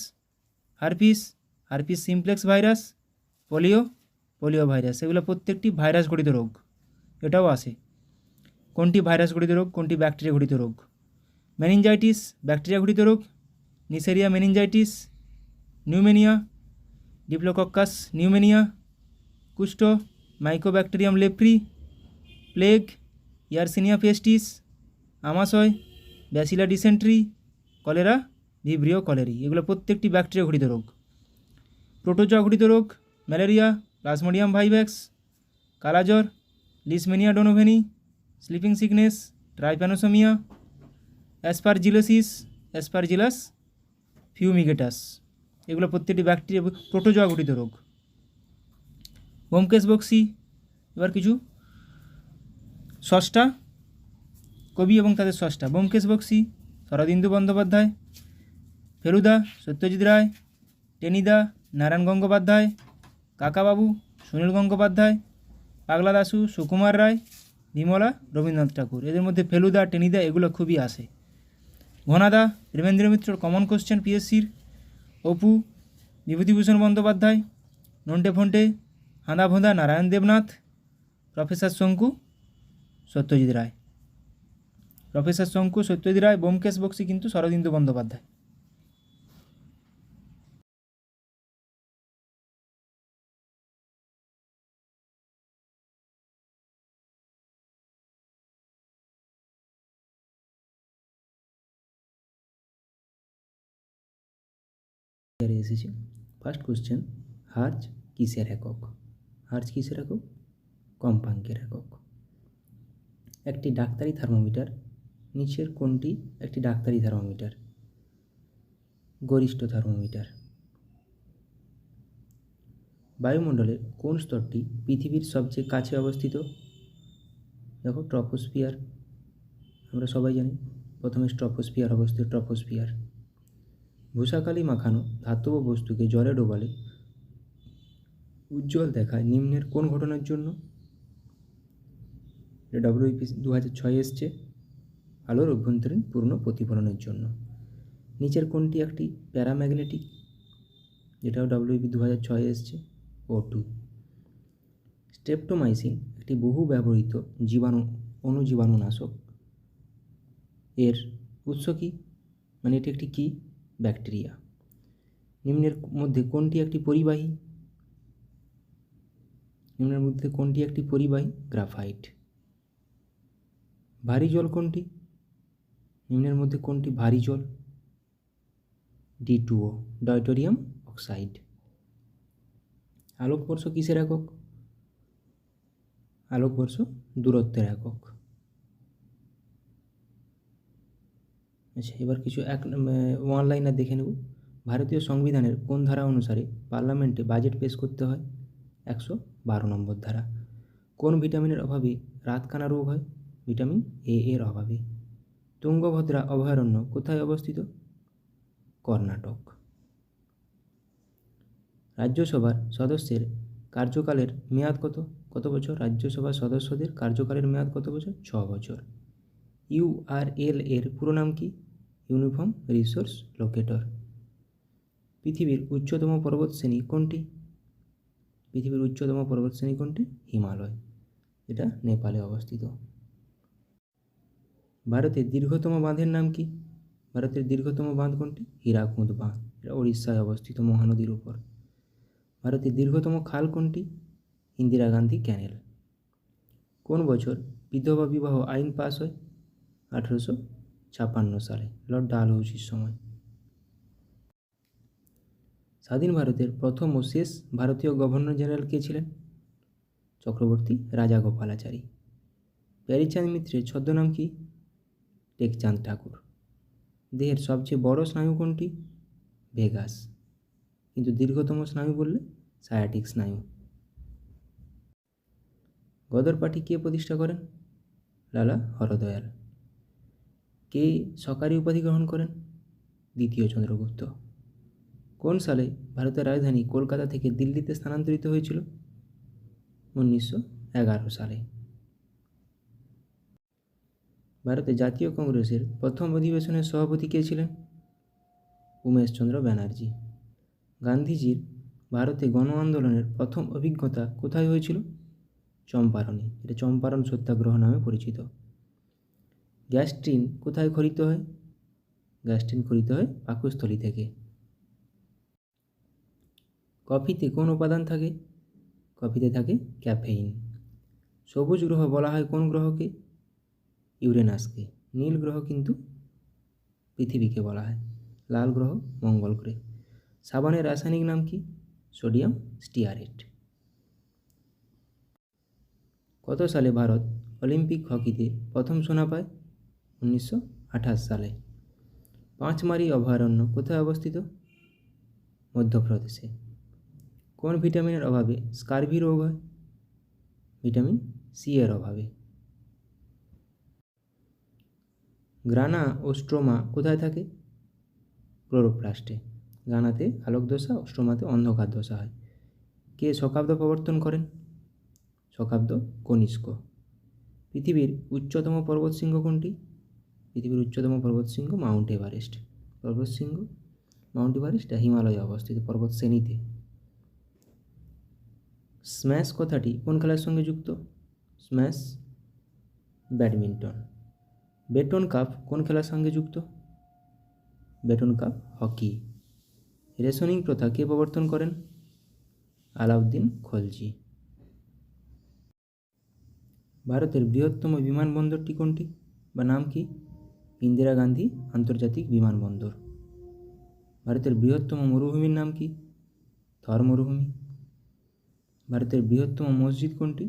Herpes simplex virus. Polio virus. এগুলো প্রত্যেকটি ভাইরাস ঘটিত রোগ। এটাও আসে কোনটি ভাইরাস ঘটিত রোগ, কোনটি ব্যাকটেরিয়া ঘটিত রোগ। মেনিনজাইটিস ব্যাকটেরিয়া ঘটিত রোগ। Neisseria meningitidis. Pneumonia diplococcus pneumoniae. কুষ্ঠ mycobacterium leprae. Plague yersinia pestis. আমাশয় bacillary dysentery. Cholera vibrio cholerae. এগুলো প্রত্যেকটি ব্যাকটেরিয়া ঘটিত রোগ। প্রোটোজোয়া ঘটিত রোগ ম্যালেরিয়া প্লাজমোডিয়াম ভাইভ্যাক্স। কালাজ্বর leishmania donovani. Sleeping sickness trypanosomiasis. Aspergillus fumigatus, এগুলো প্রত্যেকটি ব্যাকটেরিয়া প্রোটোজোয়া গঠিত রোগ। ব্যোমকেশ বক্সী, এবার কিছু স্রষ্টা, কবি এবং তাদের স্রষ্টা। ব্যোমকেশ বক্সী শরদিন্দু বন্দ্যোপাধ্যায়, ফেলুদা সত্যজিৎ রায়, টেনিদা নারায়ণ গঙ্গোপাধ্যায়, কাকাবাবু সুনীল গঙ্গোপাধ্যায়, পাগলা দাশু সুকুমার রায়, বিমলা রবীন্দ্রনাথ ঠাকুর। এদের মধ্যে ফেলুদা, টেনিদা এগুলো খুবই আসে। ঘনাদা দেবেন্দ্র মিত্র, কমন কোশ্চেন পিএসসির। অপু বিভূতিভূষণ বন্দ্যোপাধ্যায়, নন্টে ফন্টে হাঁদা ভোঁদা নারায়ণ দেবনাথ, প্রফেসর শঙ্কু সত্যজিৎ রায়। প্রফেসর শঙ্কু সত্যজিৎ রায়, ব্যোমকেশ বক্সী কিন্তু শরদিন্দু বন্দ্যোপাধ্যায়। এসেছে ফার্স্ট কোশ্চেন, হার্জ কিসের একক? হার্জ কিসের একক? কম্পাঙ্কের একক। একটি ডাক্তারি থার্মোমিটার নিচের কোনটি একটি ডাক্তারি থার্মোমিটার? গরিষ্ঠ থার্মোমিটার। বায়ুমণ্ডলের কোন স্তরটি পৃথিবীর সবচেয়ে কাছে অবস্থিত? দেখো ট্রপোস্ফিয়ার, আমরা সবাই জানি প্রথমে ট্রপোস্ফিয়ার অবস্থিত। ট্রপোস্ফিয়ার। ভূষাকালি মাখানো ধাতব বস্তুকে জলে ডোবালে উজ্জ্বল দেখায় নিম্নের কোন ঘটনার জন্য? WIP 2006 এসছে, আলোর অভ্যন্তরীণ পূর্ণ প্রতিফলনের জন্য। নিচের কোনটি একটি প্যারাম্যাগনেটিক? যেটাও WIP 2006 এসছে, O2। স্ট্রেপ্টোমাইসিন একটি বহু ব্যবহৃত অণুজীবাণুনাশক। এর উৎস কী? মানে এটি একটি কী? ব্যাকটেরিয়া। নিম্নের মধ্যে কোনটি একটি পরিবাহী? নিম্নের মধ্যে কোনটি একটি পরিবাহী? গ্রাফাইট। ভারী জল কোনটি? নিম্নের মধ্যে কোনটি ভারী জল? D2O, ডয়টোরিয়াম oxide. আলোকবর্ষ কিসের একক? আলোকবর্ষ দূরত্বের একক। আচ্ছা, এবার কিছু ওয়ান লাইনার দেখে নেব। ভারতীয় সংবিধানের কোন ধারা অনুসারে পার্লামেন্টে বাজেট পেশ করতে হয়? 112 নম্বর ধারা। কোন ভিটামিনের অভাবে রাতকানা রোগ হয়? ভিটামিন A এর অভাবে। তুঙ্গভদ্রা অভয়ারণ্য কোথায় অবস্থিত? কর্ণাটক। রাজ্যসভার সদস্যের কার্যকালের মেয়াদ কত? কত বছর? রাজ্যসভার সদস্যদের কার্যকালের মেয়াদ কত বছর? 6 বছর। URL এর পুরো নাম কি? Uniform resource locator. পৃথিবীর উচ্চতম পর্বতশ্রেণী কোনটি? পৃথিবীর উচ্চতম পর্বতশ্রেণী কোনটি? হিমালয়, এটা নেপালে অবস্থিত। ভারতের দীর্ঘতম বাঁধের নাম কি? ভারতের দীর্ঘতম বাঁধ কোনটি? হীরাকুদ বাঁধ, এটা উড়িষ্যায় অবস্থিত মহানদীর উপর। ভারতের দীর্ঘতম খাল কোনটি? ইন্দিরা গান্ধী ক্যানেল। কোন বছর বিধবা বিবাহ আইন পাস হয়? 1856 সালে, লর্ড ডালহৌসির সময়। স্বাধীন ভারতের প্রথম ও শেষ ভারতীয় গভর্নর জেনারেল কে ছিলেন? চক্রবর্তী রাজাগোপালাচারী। প্যারীচাঁদ মিত্রের ছদ্মনাম কি? টেকচাঁদ ঠাকুর। দেহের সবচেয়ে বড় স্নায়ু কোনটি? ভেগাস। কিন্তু দীর্ঘতম স্নায়ু বললে সায়াটিক স্নায়ু। গদর পার্টি কে প্রতিষ্ঠা করেন? লালা হরদয়াল। কে সরকারি উপাধি গ্রহণ করেন? দ্বিতীয় চন্দ্রগুপ্ত। কোন সালে ভারতের রাজধানী কলকাতা থেকে দিল্লিতে স্থানান্তরিত হয়েছিল? 1911 সালে। ভারতের জাতীয় কংগ্রেসের প্রথম অধিবেশনের সভাপতি কে ছিলেন? উমেশচন্দ্র ব্যানার্জি। গান্ধীজির ভারতে গণ আন্দোলনের প্রথম অভিজ্ঞতা কোথায় হয়েছিল? চম্পারণে, এটা চম্পারণ সত্যাগ্রহ নামে পরিচিত। গ্যাস ট্রেন কোথায় খরিত হয়? গ্যাস ট্রেন খরিত হয় পাকস্থলী থেকে। কফিতে কোন উপাদান থাকে? কফিতে থাকে ক্যাফেইন। সবুজ গ্রহ বলা হয় কোন গ্রহকে? ইউরেনাসকে। নীল গ্রহ কিন্তু পৃথিবীকে বলা হয়। লাল গ্রহ মঙ্গল গ্রহ। সাবানের রাসায়নিক নাম কি? Sodium stearate. কত সালে ভারত অলিম্পিক হকিতে প্রথম সোনা পায়? 1998 1928 সালে। পাঁচমারি অভয়ারণ্য কোথায় অবস্থিত? মধ্যপ্রদেশে। কোন ভিটামিনের অভাবে স্কারভি রোগ হয়? ভিটামিন সি এর অভাবে। গ্রানা ও স্ট্রোমা কোথায় থাকে? ক্লোরোপ্লাস্টে। গ্রানাতে আলোক দশা ও স্ট্রোমাতে অন্ধকার দশা হয়। কে শকাব্দ প্রবর্তন করেন? শকাব্দ কনিষ্ক। পৃথিবীর উচ্চতম পর্বতশৃঙ্গ কোনটি? পৃথিবীর উচ্চতম পর্বতশৃঙ্গ মাউন্ট এভারেস্ট। পর্বতশৃঙ্গ মাউন্ট এভারেস্ট হিমালয়ে অবস্থিত পর্বত শ্রেণীতে। স্ম্যাশ কথাটি কোন খেলার সঙ্গে যুক্ত? Smash badminton. বেটন কাপ কোন খেলার সঙ্গে যুক্ত? Button cup hockey. রেশনিং প্রথা কে প্রবর্তন করেন? আলাউদ্দিন খলজি। ভারতের বৃহত্তম বিমানবন্দরটি কোনটি বা নাম কি? ইন্দিরা গান্ধী আন্তর্জাতিক বিমানবন্দর। ভারতের বৃহত্তম মরুভূমির নাম কি? থর মরুভূমি। ভারতের বৃহত্তম মসজিদ কোনটি?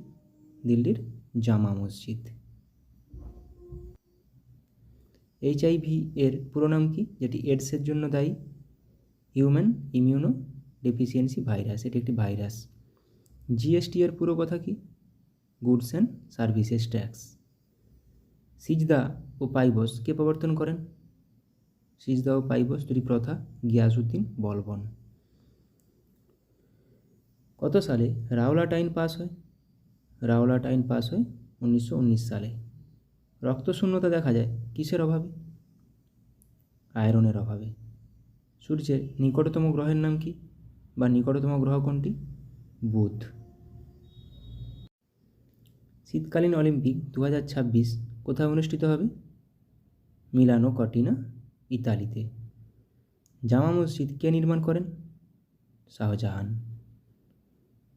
দিল্লির জামা মসজিদ। এইচআইভি এর পুরো নাম কি, যেটি এডসের জন্য দায়ী? Human immuno deficiency virus. এটি একটি ভাইরাস। জিএসটি এর পুরো কথা কি? Goods and services tax. সিজদা ও পাইবস কে প্রবর্তন করেন? সিজদা ও পাইবস দুটি প্রথা গিয়াসউদ্দিন বলবন। কত সালে রাওলাট আইন পাস হয়? রাওলাট আইন পাস হয় 1919 সালে। রক্তশূন্যতা দেখা যায় কিসের অভাবে? আয়রনের অভাবে। সূর্যের নিকটতম গ্রহের নাম কি বা নিকটতম গ্রহ কোনটি? বুধ। শীতকালীন অলিম্পিক 2026 কোথায় অনুষ্ঠিত হবে? মিলানো কর্টিনা, ইতালিতে। জামা মসজিদ কে নির্মাণ করেন? শাহজাহান।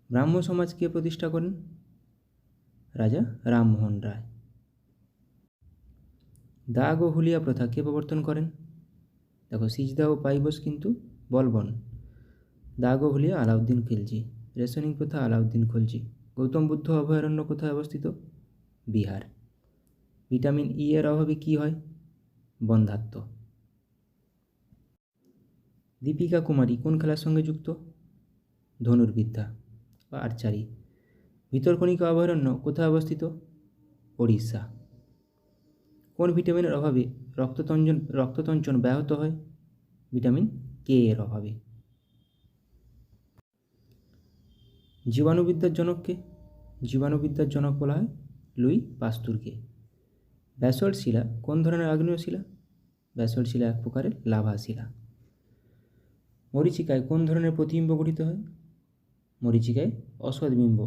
ব্রাহ্ম সমাজ কে প্রতিষ্ঠা করেন? রাজা রামমোহন রায়। দাগ ও হুলিয়া প্রথা কে প্রবর্তন করেন? দেখো, সিজদা ও পাইবস কিন্তু বলবন। দাগ ও হুলিয়া আলাউদ্দিন খিলজি। রেশনিং প্রথা আলাউদ্দিন খলজি। গৌতম বুদ্ধ অভয়ারণ্য কোথায় অবস্থিত? বিহার। ভিটামিন ই এর অভাবে কী হয়? বন্ধ্যাত্ব। দীপিকা কুমারী কোন খেলার সঙ্গে যুক্ত? ধনুর্বিদ্যা বা আর্চারি। ভিতরকণিকা অভয়ারণ্য কোথায় অবস্থিত? ওড়িশা। কোন ভিটামিনের অভাবে রক্ততঞ্চন ব্যাহত হয়? ভিটামিন কে এর অভাবে। জীবাণুবিদ্যার জনককে? জীবাণুবিদ্যার জনক বলা হয় লুই পাস্তুরকে। ব্যাসল্ট শিলা কোন ধরনের আগ্নেয় শিলা? ব্যাসল্ট শিলা এক প্রকারের লাভা শিলা। মরীচিকায় কোন ধরনের প্রতিবিম্ব গঠিত হয়? মরীচিকায় অসৎবিম্ব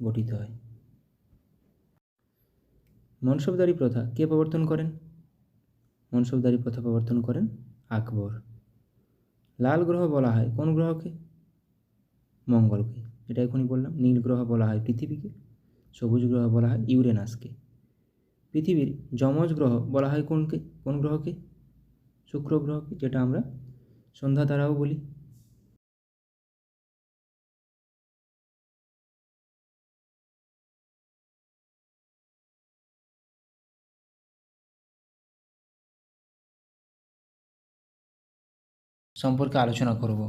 গঠিত হয়। মনসবদারি প্রথা কে প্রবর্তন করেন? মনসবদারি প্রথা প্রবর্তন করেন আকবর। লাল গ্রহ বলা হয় কোন গ্রহকে? মঙ্গলকে। এটা এখনই বললাম। নীল গ্রহ বলা হয় পৃথিবীকে। সবুজ গ্রহ বলা হয় ইউরেনাসকে। পৃথিবীর যমজ গ্রহ বলা হয় কোন গ্রহকে? শুক্র গ্রহকে, যেটা আমরা সন্ধ্যা তারাও বলি। সম্পর্কে আলোচনা করব।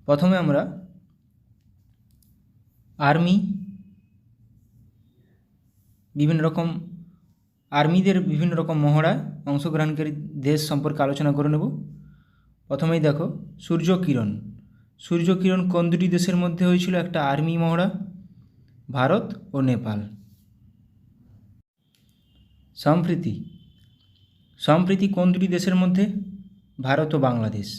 প্রথমে আমরা আর্মিদের বিভিন্ন রকম মহড়ায় অংশগ্রহণকারী দেশ সম্পর্কে আলোচনা করে নেব। প্রথমেই দেখো, সূর্যকিরণ। সূর্যকিরণ কোন দুটি দেশের মধ্যে হয়েছিল একটা আর্মি মহড়া? ভারত ও নেপাল। সম্প্রীতি কোন দুটি দেশের মধ্যে? ভারত ও বাংলাদেশ।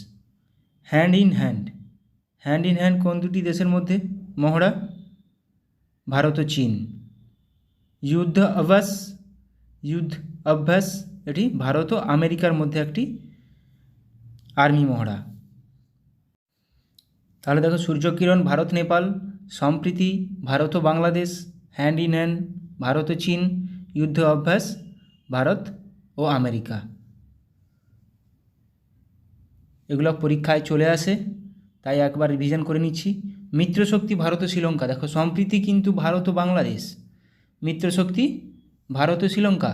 হ্যান্ড ইন হ্যান্ড কোন দুটি দেশের মধ্যে মহড়া? ভারত ও চীন। যুদ্ধ অভ্যাস এটি ভারত ও আমেরিকার মধ্যে একটি আর্মি মহড়া। তাহলে দেখো, সূর্যকিরণ ভারত নেপাল, সম্প্রীতি ভারত ও Bangladesh, hand in hand Bharat ও চীন, যুদ্ধ অভ্যাস ভারত ও আমেরিকা। এগুলো পরীক্ষায় চলে আসে, তাই একবার রিভিশন করে নিচ্ছি। মিত্রশক্তি ভারত ও শ্রীলঙ্কা। দেখো, সম্প্রীতি কিন্তু ভারত ও বাংলাদেশ, মিত্রশক্তি ভারত ও শ্রীলঙ্কা।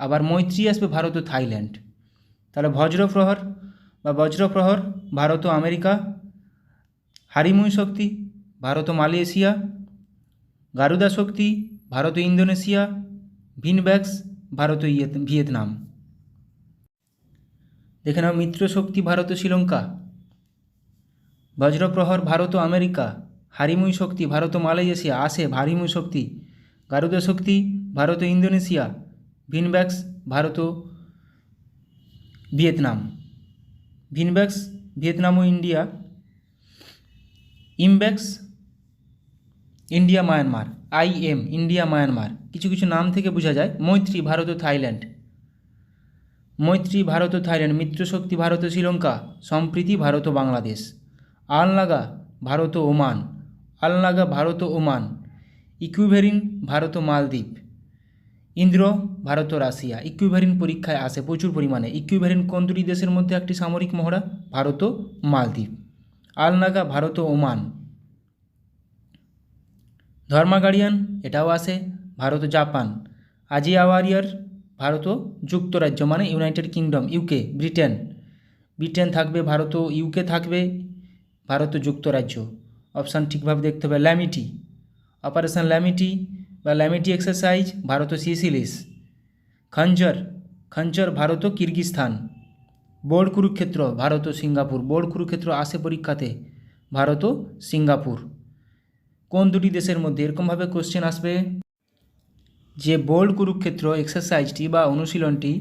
আবার মৈত্রী আসবে ভারত ও থাইল্যান্ড। তাহলে বজ্রপ্রহর বা বজ্রপ্রহর ভারত ও আমেরিকা, হারিমুই শক্তি ভারত ও মালয়েশিয়া, গারুদা শক্তি ভারত ও ইন্দোনেশিয়া, ভিনব্যাক্স ভারত ও ভিয়েতনাম। দেখে নাও মিত্র শক্তি ভারত ও শ্রীলঙ্কা, বজ্রপ্রহর ভারত ও আমেরিকা, হারিমুই শক্তি ভারত ও মালয়েশিয়া, আসে হারিমুই শক্তি, গারুদা শক্তি ভারত ও ইন্দোনেশিয়া, ভিনব্যাক্স ভারত ও ভিয়েতনাম। ভিনব্যাক্স ভিয়েতনাম ও India, IMBAX India Myanmar, IM India Myanmar. কিছু কিছু নাম থেকে বোঝা যায়। মৈত্রী ভারত ও থাইল্যান্ড, মৈত্রী ভারত ও থাইল্যান্ড, মিত্রশক্তি ভারত ও শ্রীলঙ্কা, সম্প্রীতি ভারত ও বাংলাদেশ। আলনাগা ভারত ও ওমান, আলনাগা ভারত ও ওমান, ইকুইভেরিন ভারত ও মালদ্বীপ, ইন্দ্র ভারত ও রাশিয়া। ইকুইভেরিন পরীক্ষায় আসে প্রচুর পরিমাণে। ইকুইভেরিন কোন দুটি দেশের মধ্যে একটি সামরিক মহড়া? ভারত ও মালদ্বীপ। আলনাগা ভারত ও ওমান। ধর্মাগাড়িয়ান এটাও আসে ভারত ও জাপান। আজিয়া ওয়ারিয়ার ভারত ও যুক্তরাজ্য মানে United kingdom, UK Britain, Britain থাকবে, ভারত ও UK থাকবে, ভারত ও যুক্তরাজ্য। অপশান ঠিকভাবে দেখতে হবে। ল্যামিটি, অপারেশন ল্যামিটি বা ল্যামিটি এক্সারসাইজ ভারত ও সিসিলিস। খঞ্জর, খঞ্জর ভারত ও কিরগিস্তান। বোর্ড কুরুক্ষেত্র ভারত ও সিঙ্গাপুর। বোর্ড কুরুক্ষেত্র আসে পরীক্ষাতে, ভারত ও সিঙ্গাপুর। কোন দুটি দেশের মধ্যে? এরকমভাবে কোশ্চেন আসবে যে বোর্ড কুরুক্ষেত্র এক্সারসাইজটি বা অনুশীলনটি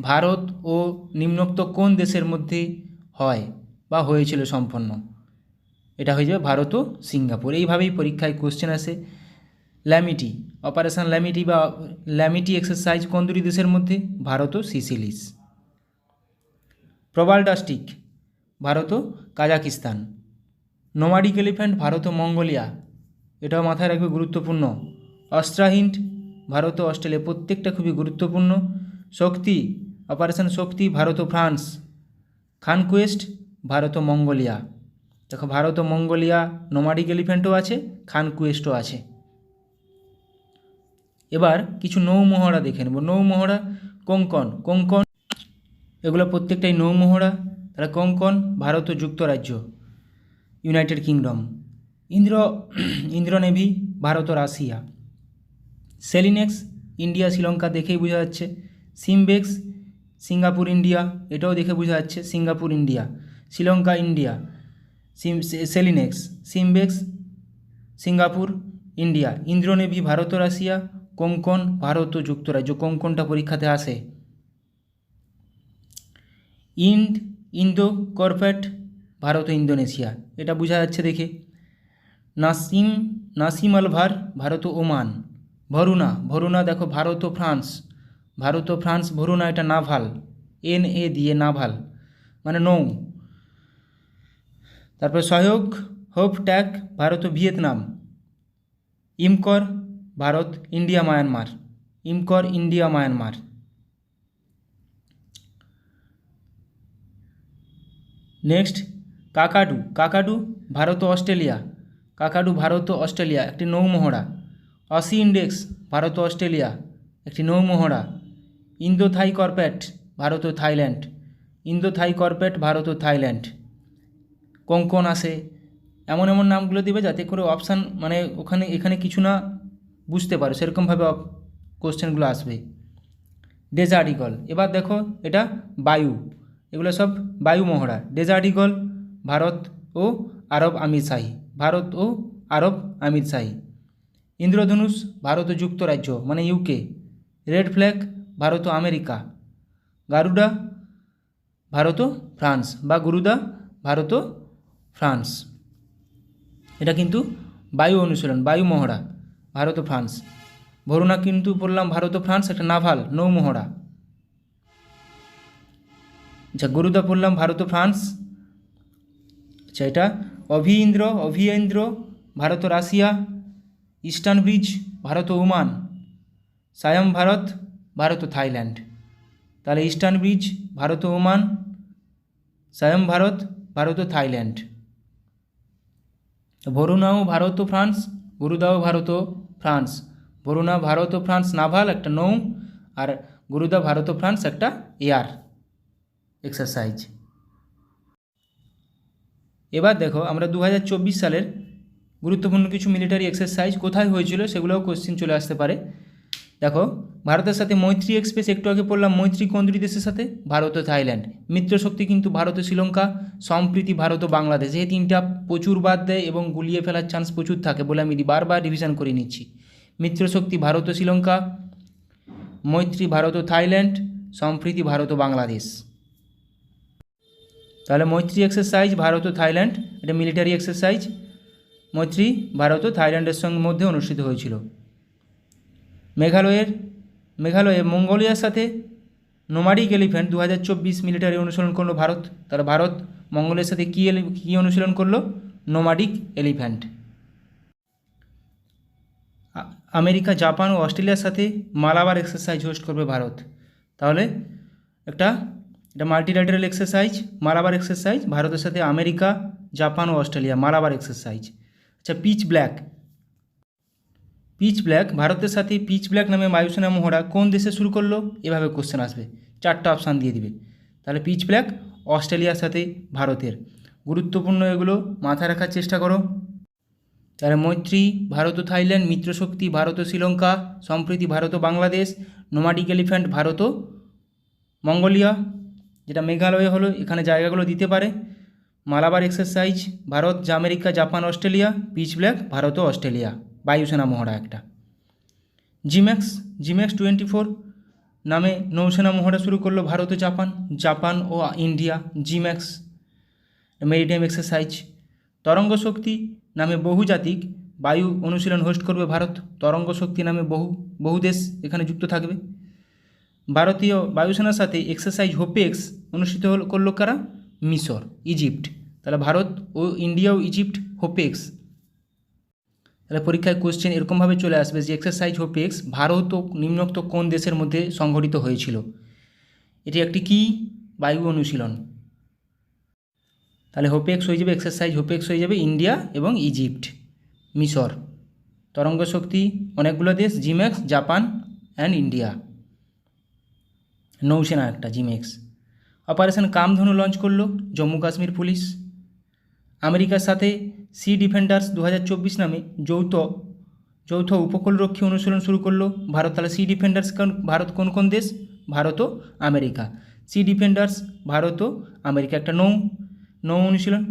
ভারত ও নিম্নোক্ত কোন দেশের মধ্যে হয় বা হয়েছিল সম্পন্ন? এটা হয়ে যাবে ভারত ও সিঙ্গাপুর। এইভাবেই পরীক্ষায় কোশ্চেন আসে। ল্যামিটি, অপারেশন ল্যামিটি বা ল্যামিটি এক্সারসাইজ কোন দুটি দেশের মধ্যে? ভারত ও সিসিলিস। প্রবালডাস্টিক ভারত ও কাজাকিস্তান। নোমাডিক এলিফ্যান্ট ভারত ও মঙ্গোলিয়া, এটাও মাথায় রাখবে, গুরুত্বপূর্ণ। অস্ট্রাহিন্ড ভারত ও অস্ট্রেলিয়া, প্রত্যেকটা খুবই গুরুত্বপূর্ণ। শক্তি, অপারেশন শক্তি ভারত ও ফ্রান্স। খানকুয়েস্ট ভারত ও মঙ্গোলিয়া। দেখো ভারত ও মঙ্গোলিয়া নোমাডিক এলিফ্যান্টও আছে, খানকুয়েস্টও আছে। এবার কিছু নৌমহড়া দেখে নেব। নৌমহড়া কোঙ্কন, কোঙ্কন এগুলো প্রত্যেকটাই নৌমহড়া। তাহলে কোঙ্কন ভারত ও যুক্তরাজ্য, United Kingdom. Indra navy Bharat ও রাশিয়া। সেলিনেক্স ইন্ডিয়া শ্রীলঙ্কা, দেখেই বোঝা যাচ্ছে। সিমবেক্স সিঙ্গাপুর ইন্ডিয়া, এটাও দেখে বোঝা যাচ্ছে, Singapore India. Sri Lanka India, SLINEX. SIMBEX Singapore India. Indra navy Bharat ও রাশিয়া। কোঙ্কন ভারত ও যুক্তরাজ্য, কোঙ্কনটা পরীক্ষাতে আসে। ইন্দো কর্পেট ভারত ও ইন্দোনেশিয়া, এটা বোঝা যাচ্ছে দেখে। নাসিম আলভার ভারত ও ওমান। ভরুনা, ভরুনা দেখো ভারত ও ফ্রান্স, ভারত ও ফ্রান্স। ভরুনা এটা নাভাল, NA দিয়ে নাভাল মানে নৌ। তারপর সহযোগ হোপ ট্যাক ভারত ও Vietnam. IMCOR Bharat India Myanmar, IMCOR India Myanmar. Next কাকাডু, কাকাডু Bharat ও অস্ট্রেলিয়া, কাকাডু ভারত ও অস্ট্রেলিয়া একটি নৌমহড়া। অসি ইন্ডেক্স ভারত ও অস্ট্রেলিয়া একটি নৌমহড়া। ইন্দো থাই কর্পেট ভারত ও থাইল্যান্ড, ইন্দো থাই কর্পেট ভারত ও থাইল্যান্ড। কোঙ্কন আসে। এমন এমন নামগুলো দিবে যাতে করে অপশান মানে এখানে কিছু না বুঝতে পারো, সেরকমভাবে কোশ্চেনগুলো আসবে। ডেজার্ট ইগল, এবার দেখো এটা বায়ু, এগুলো সব বায়ু মহড়া। ডেজার্ট ইগল ভারত ও আরব আমিরশাহী, ভারত ও আরব আমিরশাহী। ইন্দ্রধনুষ ভারত ও যুক্তরাজ্য মানে UK। রেড ফ্ল্যাগ ভারত ও আমেরিকা। গারুডা ভারত ও ফ্রান্স বা গুরুদা ভারত ও ফ্রান্স। এটা কিন্তু বায়ু অনুশীলন, বায়ু মহড়া, ভারত ও ফ্রান্স। ভরুনা কিন্তু বললাম ভারত ও ফ্রান্স, একটা নাভাল নৌমহড়া। আচ্ছা গুরুদা পড়লাম ভারত ও ফ্রান্স। আচ্ছা এটা অভিয়েন্দ্র ভারত ও রাশিয়া। ইস্টার্ন ব্রিজ ভারত ও ওমান। সায়ম ভারত, ভারত ও থাইল্যান্ড। তাহলে ইস্টার্ন ব্রিজ ভারত ও ওমান, সায়ম ভারত, ভারত ও থাইল্যান্ড। ভরুনাও ভারত ও ফ্রান্স, গুরুদাও ভারত ও ফ্রান্স। ভরুনা ভারত ও ফ্রান্স নাভাল একটা নৌ, আর গুরুদা ভারত ও ফ্রান্স একটা এয়ার এক্সারসাইজ। এবার দেখো আমরা 2024 সালের গুরুত্বপূর্ণ কিছু মিলিটারি এক্সারসাইজ কোথায় হয়েছিল সেগুলোও কোশ্চেন চলে আসতে পারে। দেখো ভারতের সাথে মৈত্রী এক্সপ্রেস একটু আগে পড়লাম, মৈত্রী কোন দুটি দেশের সাথে? ভারত ও থাইল্যান্ড। মিত্রশক্তি কিন্তু ভারত ও শ্রীলঙ্কা, সম্প্রীতি ভারত ও বাংলাদেশ। এই তিনটা প্রচুর বাদ দেয় এবং গুলিয়ে ফেলার চান্স প্রচুর থাকে বলে আমি বারবার রিভিশন করে নিচ্ছি। মিত্রশক্তি ভারত ও শ্রীলঙ্কা, মৈত্রী ভারত ও থাইল্যান্ড, সম্প্রীতি ভারত ও বাংলাদেশ। তাহলে মৈত্রী এক্সারসাইজ ভারত ও থাইল্যান্ড, এটা মিলিটারি এক্সারসাইজ, মৈত্রী ভারত ও থাইল্যান্ডের সঙ্গে মধ্যে অনুষ্ঠিত হয়েছিল। মেঘালয়ে মঙ্গোলিয়ার সাথে নোমাডিক এলিফ্যান্ট 2024 মিলিটারি অনুশীলন করলো ভারত। তাহলে ভারত মঙ্গোলিয়ার সাথে কী অনুশীলন করলো? Nomadic elephant. আমেরিকা, জাপান ও অস্ট্রেলিয়ার সাথে মালাবার এক্সারসাইজ হোস্ট করবে ভারত। তাহলে এটা মাল্টিল্যাটারাল এক্সারসাইজ, মালাবার এক্সারসাইজ, ভারতের সাথে আমেরিকা, জাপান ও অস্ট্রেলিয়া, মালাবার এক্সারসাইজ। আচ্ছা, পিচ ব্ল্যাক ভারতের সাথে পিচ ব্ল্যাক নামে বায়ুসেনা মহড়া কোন দেশে শুরু করলো? এভাবে কোশ্চেন আসবে, 4টা অপশান দিয়ে দিবে। তাহলে পিচ ব্ল্যাক অস্ট্রেলিয়ার সাথে ভারতের। গুরুত্বপূর্ণ এগুলো মাথায় রাখার চেষ্টা করো। তাহলে মৈত্রী ভারত ও থাইল্যান্ড, মিত্রশক্তি ভারত ও শ্রীলঙ্কা, সম্প্রীতি ভারত ও বাংলাদেশ, নোমাডিক এলিফ্যান্ট ভারত ও মঙ্গোলিয়া, যেটা মেঘালয় হলো, এখানে জায়গাগুলো দিতে পারে। Malabar exercise Bharat, America, Japan, Australia, pitch black Bharat ও অস্ট্রেলিয়া, বায়ুসেনা মহড়া একটা। জিম্যাক্স 24 নামে নৌসেনা মহড়া শুরু করলো ভারত ও জাপান ও ইন্ডিয়া, জিম্যাক্স মেরিটাইম এক্সারসাইজ। তরঙ্গ শক্তি নামে বহুজাতিক বায়ু অনুশীলন হোস্ট করবে ভারত। তরঙ্গ শক্তি নামে বহু দেশ এখানে যুক্ত থাকবে। ভারতীয় বায়ুসেনার সাথে এক্সারসাইজ হোপেক্স অনুষ্ঠিত করলো কারা? মিশর, ইজিপ্ট। তাহলে ভারত ও ইন্ডিয়া ও ইজিপ্ট হোপেক্স। তাহলে পরীক্ষায় কোশ্চেন এরকমভাবে চলে আসবে যে এক্সারসাইজ হোপেক্স ভারত ও নিম্নোক্ত কোন দেশের মধ্যে সংঘটিত হয়েছিল? এটি একটি কি বায়ু অনুশীলন। তাহলে হোপেক্স হয়ে যাবে, এক্সারসাইজ হোপেক্স হয়ে যাবে ইন্ডিয়া এবং ইজিপ্ট, মিশর। তরঙ্গ শক্তি অনেকগুলো দেশ, জিম্যাক্স, জাপান অ্যান্ড ইন্ডিয়া। নৌসেনা একটা, জিম্যাক্স। অপারেশন কামধনু লঞ্চ করলো জম্মু কাশ্মীর পুলিশ। আমেরিকার সাথে সি ডিফেন্ডার্স 2024 নামে যৌথ উপকূলরক্ষী অনুশীলন শুরু করলো ভারত। তাহলে সি ডিফেন্ডার্স ভারত কোন দেশ? ভারত ও আমেরিকা। সি ডিফেন্ডার্স ভারত ও আমেরিকা, একটা নৌ অনুশীলন।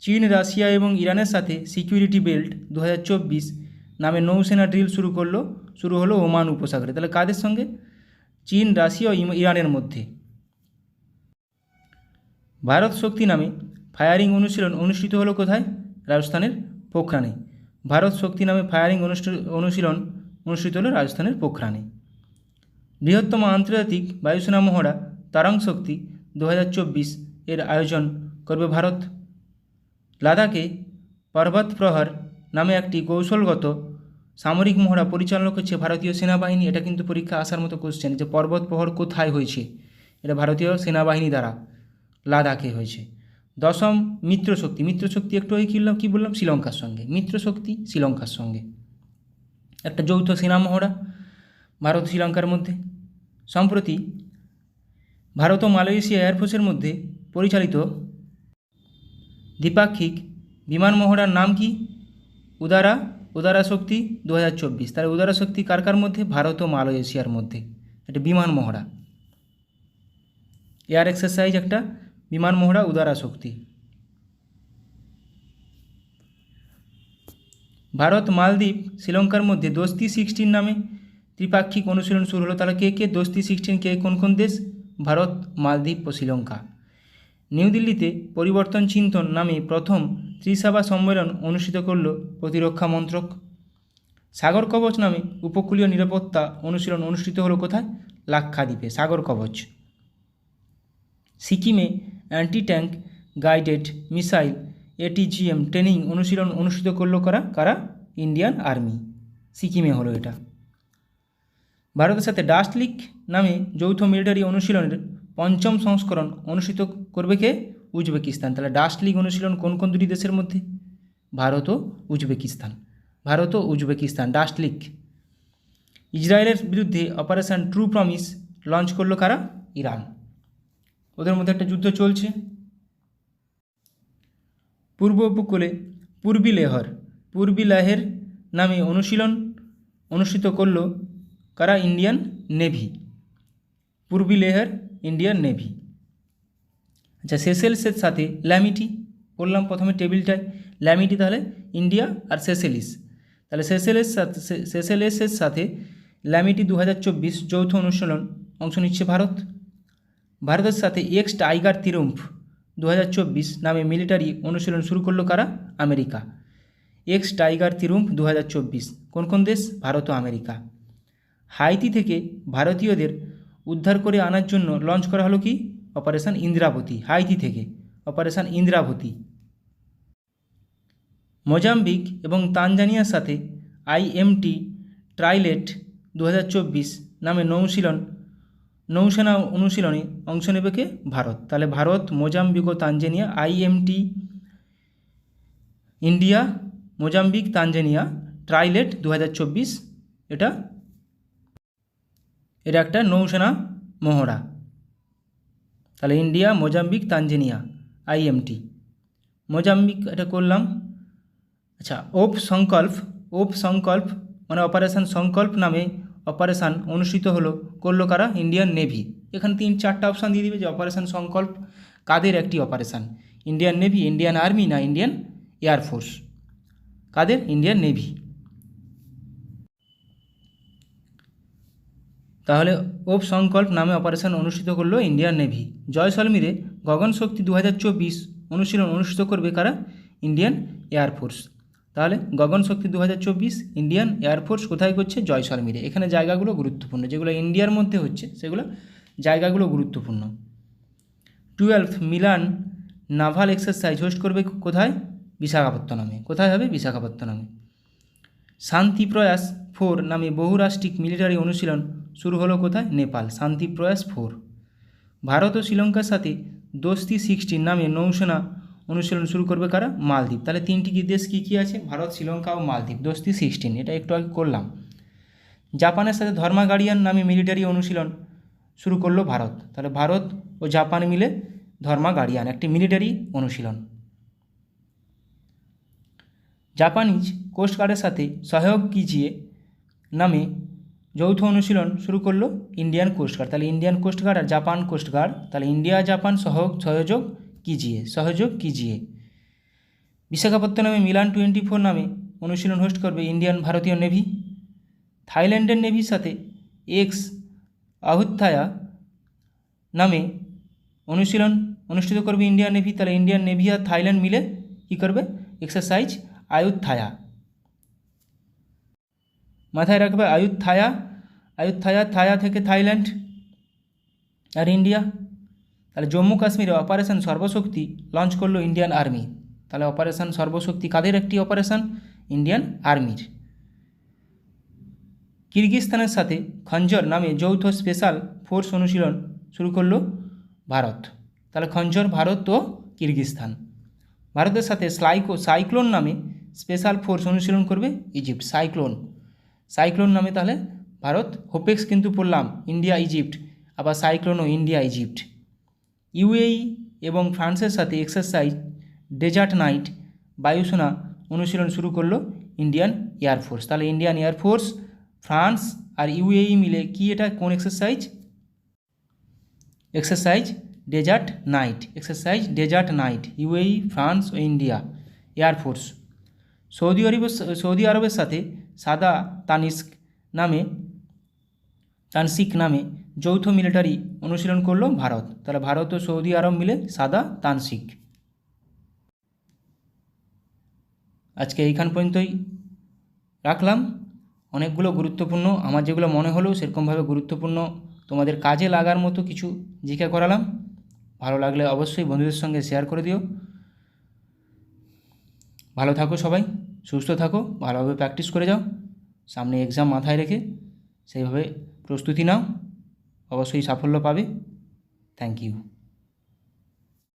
চীন, রাশিয়া এবং ইরানের সাথে সিকিউরিটি বেল্ট 2024 নামে নৌসেনা ড্রিল শুরু হলো ওমান উপসাগরে। তাহলে কাদের সঙ্গে? চীন, রাশিয়া ও ইরানের মধ্যে। ভারত শক্তি নামে ফায়ারিং অনুশীলন অনুষ্ঠিত হলো কোথায়? রাজস্থানের পোখরানে। ভারত শক্তি নামে ফায়ারিং অনুশীলন অনুষ্ঠিত হলো রাজস্থানের পোখরানে। বৃহত্তম আন্তর্জাতিক বায়ুসেনা মহড়া তারাং শক্তি 2024 এর আয়োজন করবে ভারত। লাদাখে পর্বত প্রহর নামে একটি কৌশলগত সামরিক মহড়া পরিচালনা করছে ভারতীয় সেনাবাহিনী। এটা কিন্তু পরীক্ষা আসার মতো কোশ্চেন, যে পর্বত প্রহর কোথায় হয়েছে? এটা ভারতীয় সেনাবাহিনী দ্বারা লাদাখে হয়েছে। 10ম মিত্রশক্তি একটু কী বললাম? শ্রীলঙ্কার সঙ্গে। মিত্রশক্তি শ্রীলঙ্কার সঙ্গে একটা যৌথ সেনা মহড়া ভারত শ্রীলঙ্কার মধ্যে। সম্প্রতি ভারত ও মালয়েশিয়া এয়ারফোর্সের মধ্যে পরিচালিত দ্বিপাক্ষিক বিমান মহড়ার নাম কি? উদারা শক্তি 2024। তাহলে উদারা শক্তি কার মধ্যে? ভারত ও মালয়েশিয়ার মধ্যে। এটা বিমান মহড়া, এয়ার এক্সারসাইজ একটা বিমান মহড়া, উদারা শক্তি। ভারত, মালদ্বীপ, শ্রীলঙ্কার মধ্যে দোস্তি 16 নামে ত্রিপাক্ষিক অনুশীলন শুরু হলো। তাহলে কে দোস্তি 16 কে কোন দেশ? ভারত, মালদ্বীপ ও শ্রীলঙ্কা। নিউ দিল্লিতে পরিবর্তন চিন্তন নামে প্রথম ত্রিসভা সম্মেলন অনুষ্ঠিত করল প্রতিরক্ষা মন্ত্রক। সাগর কবচ নামে উপকূলীয় নিরাপত্তা অনুশীলন অনুষ্ঠিত হলো কোথায়? লাক্ষাদ্বীপে, সাগর কবচ। সিকিমে anti tank guided missile ATGM training অনুশীলন অনুষ্ঠিত করলো কারা? ইন্ডিয়ান আর্মি, সিকিমে হলো এটা। ভারতের সাথে ডাস্ট লিক নামে যৌথ মিলিটারি অনুশীলনের 5ম সংস্করণ অনুষ্ঠিত করবে কে? উজবেকিস্তান। তাহলে ডাস্ট লিক অনুশীলন কোন দুটি দেশের মধ্যে? ভারত ও উজবেকিস্তান, ডাস্ট লিক। ইসরায়েলের বিরুদ্ধে অপারেশন ট্রু প্রমিস লঞ্চ করলো কারা? ইরান। ওদের মধ্যে একটা যুদ্ধ চলছে। পূর্ব উপকূলে পূর্বী লেহের নামে অনুশীলন অনুষ্ঠিত করল কারা? Indian navy. Purvi Lehar Indian navy. আচ্ছা, সেসেলসের সাথে ল্যামিটি, বললাম প্রথমে টেবিলটায় ল্যামিটি, তাহলে ইন্ডিয়া আর সেসেলিস, তাহলে সেসেলেসের সাথে ল্যামিটি 2024 যৌথ অনুশীলন অংশ নিচ্ছে ভারত। ভারতের সাথে এক্স টাইগার ত্রিম্ফ 2024 নামে মিলিটারি অনুশীলন শুরু করলো কারা? আমেরিকা। এক্স টাইগার ত্রিম্ফ 2024 কোন কোন দেশ? ভারত ও আমেরিকা। হাইতি থেকে ভারতীয়দের উদ্ধার করে আনার জন্য লঞ্চ করা হলো কি? অপারেশন ইন্দ্রাবতী। হাইতি থেকে অপারেশন ইন্দ্রাবতী। মোজাম্বিক এবং তানজানিয়ার সাথে IMT ট্রাইলেট 2024 নামে নৌসেনা অনুশীলনে অংশ নেবে কে? ভারত। তাহলে ভারত, মোজাম্বিক ও Tanzania, IMT India, Mozambique, Tanzania trilat 2024, এটা একটা নৌসেনা মহড়া। তাহলে India, Mozambique, Tanzania, IMT। Mozambique এটা করলাম। আচ্ছা, ওপ সংকল্প মানে অপারেশন সংকল্প নামে অপারেশান অনুষ্ঠিত করলো কারা? Indian navy. এখানে 3-4টা অপশান দিয়ে দিবে যে অপারেশন সংকল্প কাদের একটি অপারেশান? ইন্ডিয়ান নেভি, ইন্ডিয়ান আর্মি না ইন্ডিয়ান এয়ারফোর্স? কাদের? Indian navy. তাহলে ওপ সংকল্প নামে অপারেশন অনুষ্ঠিত করলো ইন্ডিয়ান নেভি। জয়সলমীরে গগনশক্তি 2024 অনুশীলন অনুষ্ঠিত করবে কারা? Indian air force. তাহলে গগনশক্তি 2024 ইন্ডিয়ান এয়ারফোর্স কোথায় করছে? জয়সলমীরে। এখানে জায়গাগুলো গুরুত্বপূর্ণ, যেগুলো ইন্ডিয়ার মধ্যে হচ্ছে সেগুলো জায়গাগুলো গুরুত্বপূর্ণ। 12th Milan naval exercise host করবে কোথায়? বিশাখাপত্তনমে। কোথায় হবে? বিশাখাপত্তনমে। শান্তি প্রয়াস 4 নামে বহুরাষ্ট্রিক মিলিটারি অনুশীলন শুরু হলো কোথায়? নেপাল। শান্তি প্রয়াস 4। ভারত ও শ্রীলঙ্কার সাথে দোস্তি 16 নামে নৌসেনা অনুশীলন শুরু করবে কারা? মালদ্বীপ। তাহলে 3টি দেশ কী কী আছে? ভারত, শ্রীলঙ্কা ও মালদ্বীপ। দোস্তি 16, এটা একটু আগে করলাম। জাপানের সাথে ধর্মা গার্ডিয়ান নামে মিলিটারি অনুশীলন শুরু করলো ভারত। তাহলে ভারত ও জাপান মিলে ধর্মা গার্ডিয়ান, একটি মিলিটারি অনুশীলন। জাপানিজ কোস্টগার্ডের সাথে সহযোগ কিজিয়ে নামে যৌথ অনুশীলন শুরু করলো ইন্ডিয়ান কোস্টগার্ড। তাহলে ইন্ডিয়ান কোস্টগার্ড আর জাপান কোস্টগার্ড, তাহলে ইন্ডিয়া জাপান সহযোগ কিজিয়ে। বিশাখাপত্তনমে মিলান 24 নামে অনুশীলন হোস্ট করবে ইন্ডিয়ান ভারতীয় নেভি। থাইল্যান্ডের নেভির সাথে এক্স আহুত্থায়া নামে অনুশীলন অনুষ্ঠিত করবে ইন্ডিয়ান নেভি। তাহলে ইন্ডিয়ান নেভি আর থাইল্যান্ড মিলে কী করবে? এক্সারসাইজ আয়ুত্থায়া। মাথায় রাখবে আয়ুত্থায়া থায়া থেকে থাইল্যান্ড আর ইন্ডিয়া। তাহলে জম্মু কাশ্মীরে অপারেশন সর্বশক্তি লঞ্চ করলো ইন্ডিয়ান আর্মি। তাহলে অপারেশন সর্বশক্তি কাদের একটি অপারেশন? ইন্ডিয়ান আর্মির। কিরগিজস্তানের সাথে খঞ্জর নামে যৌথ স্পেশাল ফোর্স অনুশীলন শুরু করলো ভারত। তাহলে খঞ্জর ভারত ও কিরগিজস্তান। ভারতের সাথে সাইক্লোন নামে স্পেশাল ফোর্স অনুশীলন করবে ইজিপ্ট। সাইক্লোন নামে তাহলে ভারত, হোপেক্স কিন্তু পড়লাম ইন্ডিয়া ইজিপ্ট, আবার সাইক্লোনও ইন্ডিয়া ইজিপ্ট। UAE এবং ফ্রান্সের সাথে এক্সারসাইজ ডেজার্ট নাইট বায়ুসেনা অনুশীলন শুরু করলো ইন্ডিয়ান এয়ারফোর্স। তাহলে ইন্ডিয়ান এয়ারফোর্স, ফ্রান্স আর UAE মিলে কি এটা কোন exercise? Exercise desert knight. UAE, France ও ইন্ডিয়া এয়ারফোর্স। সৌদি আরবের সাথে সাদা তানসিক নামে যৌথ মিলিটারি অনুশীলন করলো ভারত। তাহলে ভারত ও সৌদি আরব মিলে সাদা তানসিক। আজকে এইখান পর্যন্তই রাখলাম। অনেকগুলো গুরুত্বপূর্ণ, আমার যেগুলো মনে হলো সেরকমভাবে গুরুত্বপূর্ণ তোমাদের কাজে লাগার মতো কিছু জিজ্ঞাসা করালাম। ভালো লাগলে অবশ্যই বন্ধুদের সঙ্গে শেয়ার করে দিও। ভালো থাকো সবাই, সুস্থ থাকো, ভালোভাবে প্র্যাকটিস করে যাও। সামনে এক্সাম মাথায় রেখে সেইভাবে প্রস্তুতি নাও, অবশ্যই সাফল্য পাবে। Thank you.